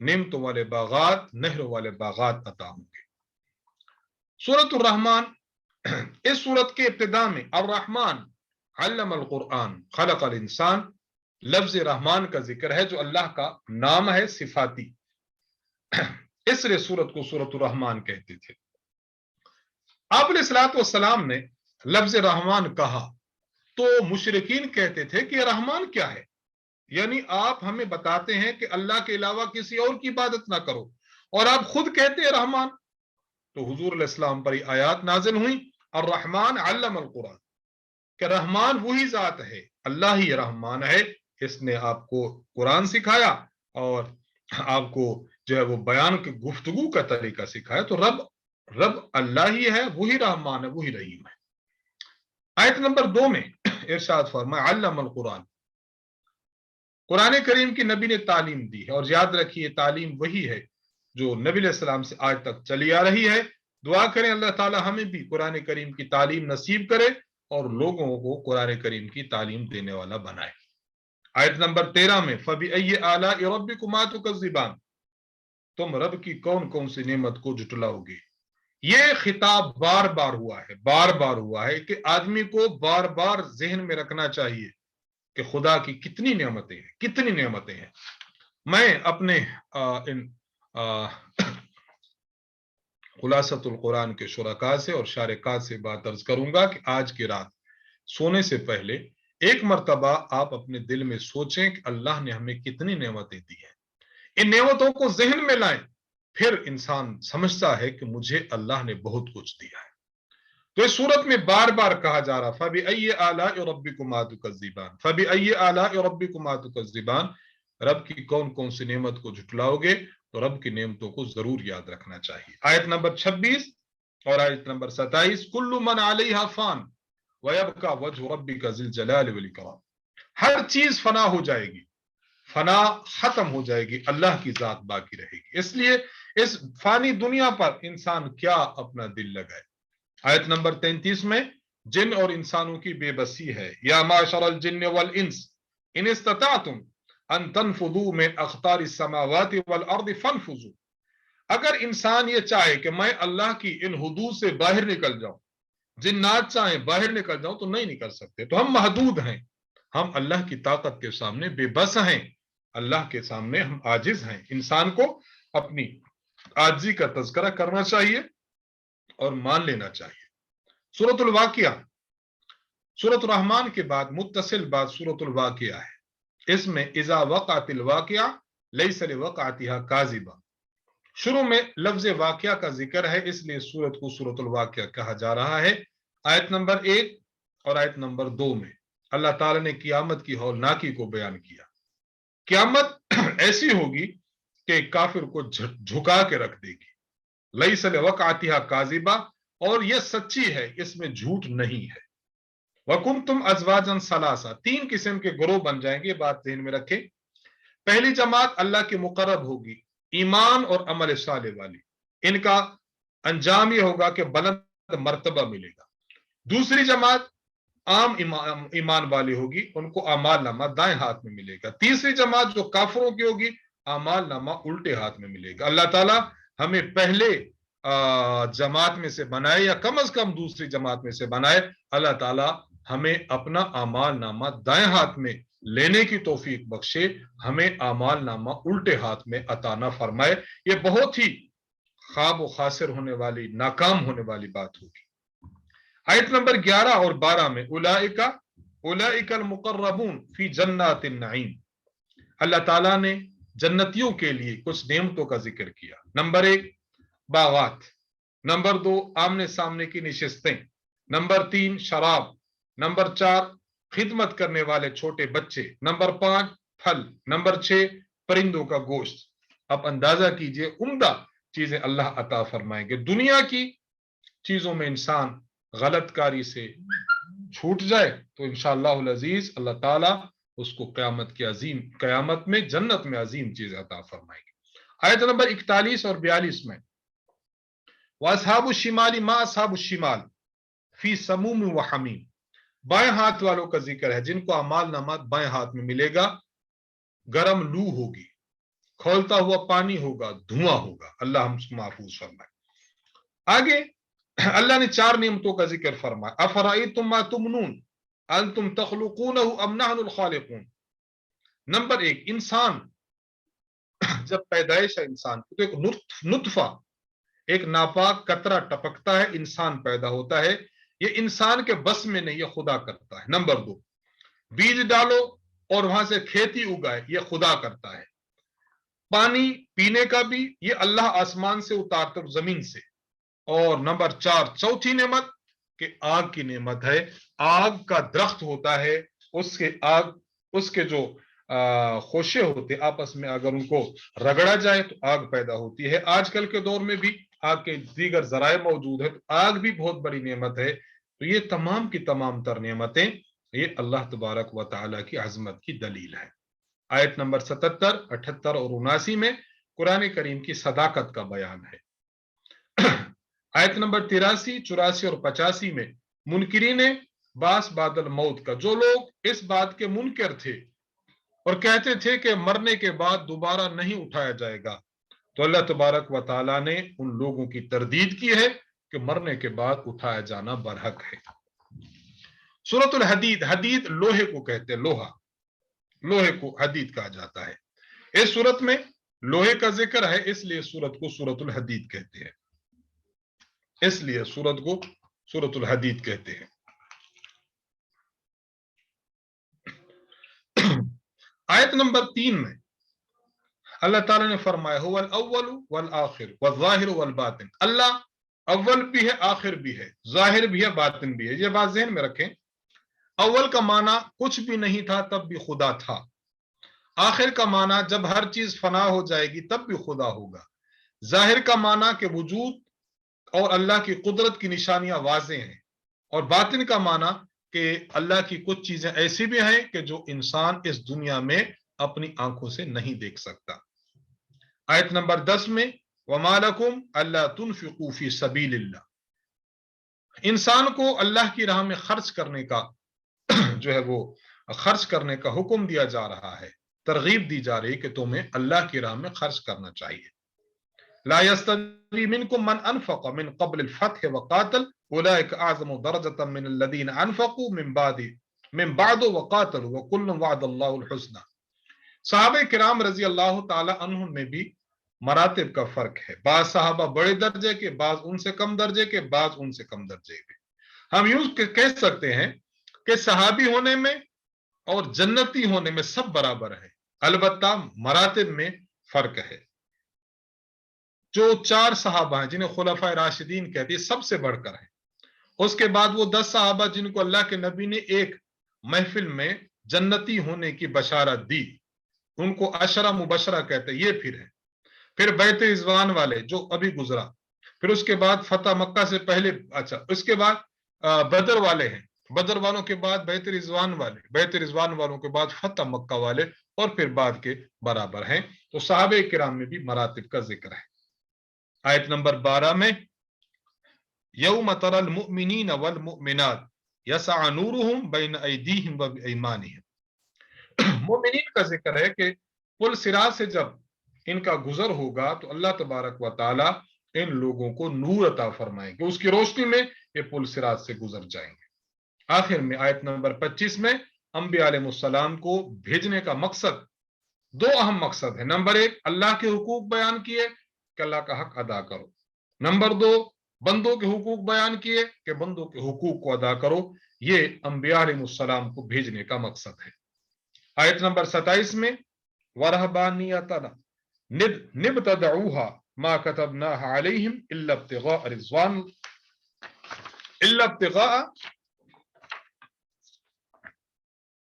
نعمتوں والے باغات, نہروں والے باغات عطا ہوں گے. سورۃ الرحمن, اس سورت کے ابتدا میں الرحمن علم القرآن خلق الانسان, لفظ رحمان کا ذکر ہے جو اللہ کا نام ہے صفاتی, اس لیے سورت کو سورۃ الرحمن کہتے تھے. آپ علیہ الصلوۃ والسلام نے لفظ رحمان کہا تو مشرکین کہتے تھے کہ یہ رحمان کیا ہے, یعنی آپ ہمیں بتاتے ہیں کہ اللہ کے علاوہ کسی اور کی عبادت نہ کرو اور آپ خود کہتے ہیں رحمان. تو حضور علیہ السلام پر آیات نازل ہوئی الرحمن علم القرآن, کہ رحمان وہی ذات ہے, اللہ ہی رحمان ہے, اس نے آپ کو قرآن سکھایا اور آپ کو جو ہے وہ بیان کی گفتگو کا طریقہ سکھایا. تو رب اللہ ہی ہے, وہی رحمان ہے, وہی رحیم ہے. آیت نمبر 2 میں ارشاد فرمایا علم القرآن, قرآن کریم کی نبی نے تعلیم دی ہے, اور یاد رکھیے تعلیم وہی ہے جو نبی علیہ السلام سے آج تک چلی آ رہی ہے. دعا کریں اللہ تعالی ہمیں بھی قرآن کریم کی تعلیم نصیب کرے اور لوگوں کو قرآن کریم کی تعلیم دینے والا بنائے. آیت نمبر 13 میں فَبِأَيِّ آلَاءِ رَبِّكُمَا تُكَذِّبَانِ, تم رب کی کون کون سی نعمت کو جھٹلاؤ گے. یہ خطاب بار بار ہوا ہے کہ آدمی کو بار بار ذہن میں رکھنا چاہیے کہ خدا کی کتنی نعمتیں ہیں. میں اپنے خلاصۃ القرآن کے شرکاء سے اور شارکات سے بات عرض کروں گا کہ آج کی رات سونے سے پہلے ایک مرتبہ آپ اپنے دل میں سوچیں کہ اللہ نے ہمیں کتنی نعمتیں دی ہیں. ان نعمتوں کو ذہن میں لائیں, پھر انسان سمجھتا ہے کہ مجھے اللہ نے بہت کچھ دیا ہے. تو اس صورت میں بار بار کہا جا رہا فَبِأَيِّ آلَاءِ رَبِّكُمَا تُكَذِّبَانِ فَبِأَيِّ آلَاءِ رَبِّكُمَا تُكَذِّبَانِ, رب کی کون کون سی نعمت کو جھٹلاؤ گے, تو رب کی نعمتوں کو ضرور یاد رکھنا چاہیے. آیت نمبر 26 اور آیت نمبر 27, کُلُّ مَنْ عَلَيْهَا فَانٍ وَيَبْقَى وَجْهُ رَبِّكَ ذِي الْجَلَالِ وَالْإِكْرَامِ. ہر چیز فنا ہو جائے گی, فنا ختم ہو جائے گی, اللہ کی ذات باقی رہے گی. اس لیے اس فانی دنیا پر انسان کیا اپنا دل لگائے. آیت نمبر 33 میں جن اور انسانوں کی بے بسی ہے. یا معشر الجن والانس ان استطعتم ان تنفذوا من اقطار السماوات والارض فانفذوا. اگر انسان یہ چاہے کہ میں اللہ کی ان حدود سے باہر نکل جاؤں, جنات چاہیں باہر نکل جاؤں, تو نہیں نکل سکتے. تو ہم محدود ہیں, ہم اللہ کی طاقت کے سامنے بے بس ہیں, اللہ کے سامنے ہم عاجز ہیں. انسان کو اپنی عاجزی کا تذکرہ کرنا چاہیے اور مان لینا چاہیے. سورۃ الواقعہ, سورۃ الرحمن کے بعد متصل بات سورۃ الواقعہ ہے. اس میں اذا وقعت الواقعہ لیس لوقعتها کاذبہ, شروع میں لفظ واقعہ کا ذکر ہے, اس لیے سورت کو سورۃ الواقعہ کہا جا رہا ہے. آیت نمبر 1 اور آیت نمبر 2 میں اللہ تعالیٰ نے قیامت کی ہولناکی کو بیان کیا. قیامت ایسی ہوگی کہ کافر کو جھکا کے رکھ دے گی. لیس لوقعتها کاذبہ, اور یہ سچی ہے, اس میں جھوٹ نہیں ہے. وَكُنْتُمْ أَزْوَاجًا ثَلَاثًا, 3 قسم کے گروہ بن جائیں گے, بات ذہن میں رکھیں. پہلی جماعت اللہ کے مقرب ہوگی, ایمان اور عمل صالح والی, ان کا انجام یہ ہوگا کہ بلند مرتبہ ملے گا. دوسری جماعت عام ایمان والی ہوگی, ان کو اعمال نامہ دائیں ہاتھ میں ملے گا. تیسری جماعت جو کافروں کی ہوگی, اعمال نامہ الٹے ہاتھ میں ملے گا. اللہ تعالیٰ ہمیں پہلے جماعت میں سے بنائے, یا کم از کم دوسری جماعت میں سے بنائے. اللہ تعالیٰ ہمیں اپنا اعمال نامہ دائیں ہاتھ میں لینے کی توفیق بخشے, ہمیں اعمال نامہ الٹے ہاتھ میں عطا نہ فرمائے. یہ بہت ہی خواب و خاسر ہونے والی, ناکام ہونے والی بات ہوگی. آیت نمبر 11 اور 12 میں اولئک المقربون فی جنات النعیم, اللہ تعالیٰ نے جنتیوں کے لیے کچھ نعمتوں کا ذکر کیا. نمبر 1 باغات, نمبر 2 آمنے سامنے کی نشستیں, نمبر 3 شراب, نمبر 4 خدمت کرنے والے چھوٹے بچے, نمبر 5 پھل, نمبر 6 پرندوں کا گوشت. اب اندازہ کیجئے عمدہ چیزیں اللہ عطا فرمائیں گے. دنیا کی چیزوں میں انسان غلط کاری سے چھوٹ جائے تو انشاءاللہ العزیز اللہ تعالیٰ اس کو قیامت میں جنت میں عظیم چیز عطا فرمائیں گے. آیت نمبر 41 اور 42 میں وَأَصْحَابُ الشِّمَالِ مَا أَصْحَابُ الشِّمَالِ فِي سَمُومٍ وَحَمِيمٍ, بائیں ہاتھ والوں کا ذکر ہے, جن کو اعمال نامہ بائیں ہاتھ میں ملے گا. گرم لو ہوگی, کھولتا ہوا پانی ہوگا, دھواں ہوگا. اللہ ہم سے محفوظ فرمائے. آگے اللہ نے 4 نعمتوں کا ذکر فرمایا. أَفَرَأَيْتُمْ مَا تُمْنُونَ أَنْتُمْ تَخْلُقُونَهُ أَمْ نَحْنُ الْخَالِقُونَ. نمبر 1, انسان جب پیدائش ہے انسان تو ایک نطفہ, ایک ناپاک قطرہ ٹپکتا ہے, انسان پیدا ہوتا ہے. یہ انسان کے بس میں نہیں, یہ خدا کرتا ہے. نمبر 2 بیج ڈالو اور وہاں سے کھیتی اگائے, یہ خدا کرتا ہے. پانی پینے کا بھی یہ اللہ آسمان سے اتارتا زمین سے. اور نمبر 4 چوتھی نعمت کہ آگ کی نعمت ہے. آگ کا درخت ہوتا ہے, اس کے جو خوشے ہوتے آپس میں اگر ان کو رگڑا جائے تو آگ پیدا ہوتی ہے. آج کل کے دور میں بھی آگ کے دیگر ذرائع موجود ہے, تو آگ بھی بہت بڑی نعمت ہے. تو یہ تمام کی تمام تر نعمتیں یہ اللہ تبارک و تعالیٰ کی عظمت کی دلیل ہے. آیت نمبر 77, 78 اور 79 میں قرآن کریم کی صداقت کا بیان ہے. آیت نمبر 83, 84 اور 85 میں منکرین باس بعد الموت کا, جو لوگ اس بات کے منکر تھے اور کہتے تھے کہ مرنے کے بعد دوبارہ نہیں اٹھایا جائے گا, تو اللہ تبارک و تعالیٰ نے ان لوگوں کی تردید کی ہے कि मरने के बाद उठाया जाना बरहक है। सूरतुल हदीद, हदीद लोहे को कहते हैं, लोहा, लोहे को हदीद कहा जाता है। इस सूरत में लोहे का जिक्र है, इसलिए सूरत को सूरतुल हदीद कहते हैं, इसलिए सूरत को सूरतुल हदीद कहते हैं। आयत नंबर 3 में अल्लाह ताला ने फरमाया हुवल अव्वलु वल आखिर वल ज़ाहिरु वल बातिन, अल्लाह अव्वल भी है, आखिर भी है, जाहिर भी है, बातिन भी है। ये बात ज़हन में रखें। अव्वल का माना कुछ भी नहीं था तब भी खुदा था, आखिर का माना जब हर चीज फना हो जाएगी तब भी खुदा होगा, जाहिर का माना कि वजूद और अल्लाह की कुदरत की निशानियां वाज़े हैं, और बातिन का माना कि अल्लाह की कुछ चीजें ऐसी भी हैं कि जो इंसान इस दुनिया में अपनी आंखों से नहीं देख सकता। आयत नंबर 10 में वमा लकुम अल्ला तुनफिकू फी सबीलिल्लाह, इंसान को अल्लाह की राह में खर्च करने का जो है वो खर्च करने का हुक्म दिया जा रहा है, तरगीब दी जा रही है कि तुम्हें अल्लाह की राह में खर्च करना चाहिए। ला यस्तवी मिनकुम मन अनफक़ मिन क़ब्ल अल-फ़त्ह व क़ातल उलाइका अअज़मु दरजतन मिन अल्लज़ीना अनफ़क़ू मिन बाद व क़ातलू व कुल्लुन वअदल्लाहुल हुस्ना। सहाबे किराम रज़ी अल्लाह ताला अन्हुम में भी मरातिब का फर्क है, बाज सहाबा बड़े दर्जे के, बाज उनसे कम दर्जे के, बाज उनसे कम दर्जे के। हम यूं कह सकते हैं कि सहाबी होने में और जन्नती होने में सब बराबर है, अलबत्ता मरातिब में फर्क है। जो 4 सहाबा हैं जिन्हें खुलफाए राशिदीन कहते हैं, सबसे बढ़कर है। उसके बाद वो 10 सहाबा जिनको अल्लाह के नबी ने एक महफिल में जन्नती होने की बशारत दी, उनको अशरा मुबशरा कहते हैं, ये फिर है। फिर बैत रिजवान वाले जो अभी गुजरा, फिर उसके बाद फतह मक्का से पहले, अच्छा उसके बाद बदर वाले हैं, बदर वालों के बाद बैत रिजवान वाले, बैत रिजवान वालों के बाद फतह मक्का वाले, और फिर बाद के बराबर हैं। तो सहाबे किराम में भी मरातिब का जिक्र है। आयत नंबर 12 में यौम तरल मुमिनीन वल मुमिनात यसअ नूरुहुम बैन अयदीहिम व बिअयमानिहिम, मुमिनीन का जिक्र है कि पुल सिरात से जब इनका गुजर होगा तो अल्लाह तबारक व ताला इन लोगों को नूर अता फरमाएंगे, उसकी रोशनी में ये पुल सिरात से गुजर जाएंगे। आखिर में आयत नंबर 25 में अंबिया अलैहिस्सलाम को भेजने का मकसद, 2 अहम मकसद है। नंबर 1 अल्लाह के हुकूक बयान किए कि अल्लाह का हक अदा करो, नंबर 2 बंदों के हुकूक बयान किए कि बंदों के हुकूक को अदा करो। ये अंबिया अलैहिस्सलाम को भेजने का मकसद है। आयत नंबर 27 में वरहबानियतन निब्तदऊहा मा कतबनाहा अलैहिम इल्ला इब्तिगाअ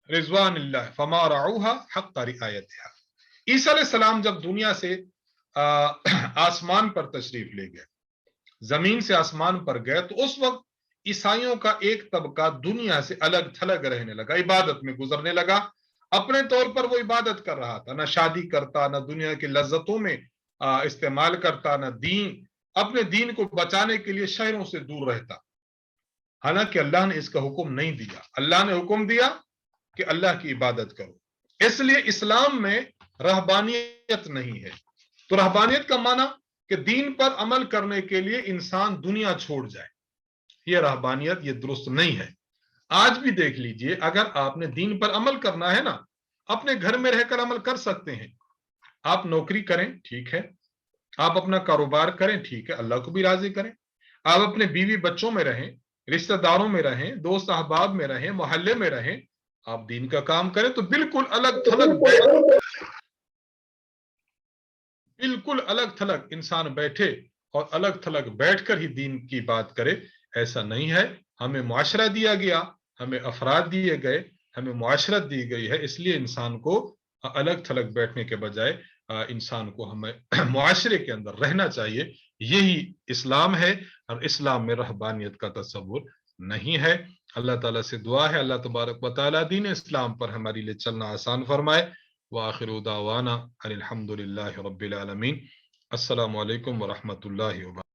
रिज़वानिल्लाह फमा रऊहा हक़्क़ रिआयतिहा। ईसा अलैहिस्सलाम जब दुनिया से आसमान पर तशरीफ ले गए, जमीन से आसमान पर गए, तो उस वक्त ईसाइयों का एक तबका दुनिया से अलग थलग रहने लगा, इबादत में गुजरने लगा। अपने तौर पर वो इबादत कर रहा था, ना शादी करता, ना दुनिया की लज्जतों में इस्तेमाल करता, ना दीन, अपने दीन को बचाने के लिए शहरों से दूर रहता। हालांकि अल्लाह ने इसका हुक्म नहीं दिया, अल्लाह ने हुक्म दिया कि अल्लाह की इबादत करो। इसलिए इस्लाम में रहबानियत नहीं है। तो रहबानियत का माना कि दीन पर अमल करने के लिए इंसान दुनिया छोड़ जाए, यह रहबानियत, ये दुरुस्त नहीं है। आज भी देख लीजिए, अगर आपने दीन पर अमल करना है ना, अपने घर में रहकर अमल कर सकते हैं। आप नौकरी करें, ठीक है, आप अपना कारोबार करें, ठीक है, अल्लाह को भी राजी करें। आप अपने बीवी बच्चों में रहें, रिश्तेदारों में रहें, दोस्त अहबाब में रहें, मोहल्ले में रहें, आप दीन का काम करें, तो बिल्कुल अलग थलग इंसान बैठे और अलग थलग बैठकर ही दीन की बात करे, ऐसा नहीं है। हमें मुआशरा दिया गया, हमें अफराद दिए गए, हमें मुआशरत दी गई है, इसलिए इंसान को अलग थलग बैठने के बजाय इंसान को हमें मुआशरे के अंदर रहना चाहिए। यही इस्लाम है, और इस्लाम में रहबानियत का तस्वुर नहीं है। अल्लाह ताला से दुआ है अल्लाह तबारक व तआला दीन इस्लाम पर हमारे लिए चलना आसान फरमाए। व आखिरु दावाना अनिल हम्दुलिल्लाहि रब्बिल आलमीन। अस्सलामु अलैकुम व रहमतुल्लाहि व बरकातुहू।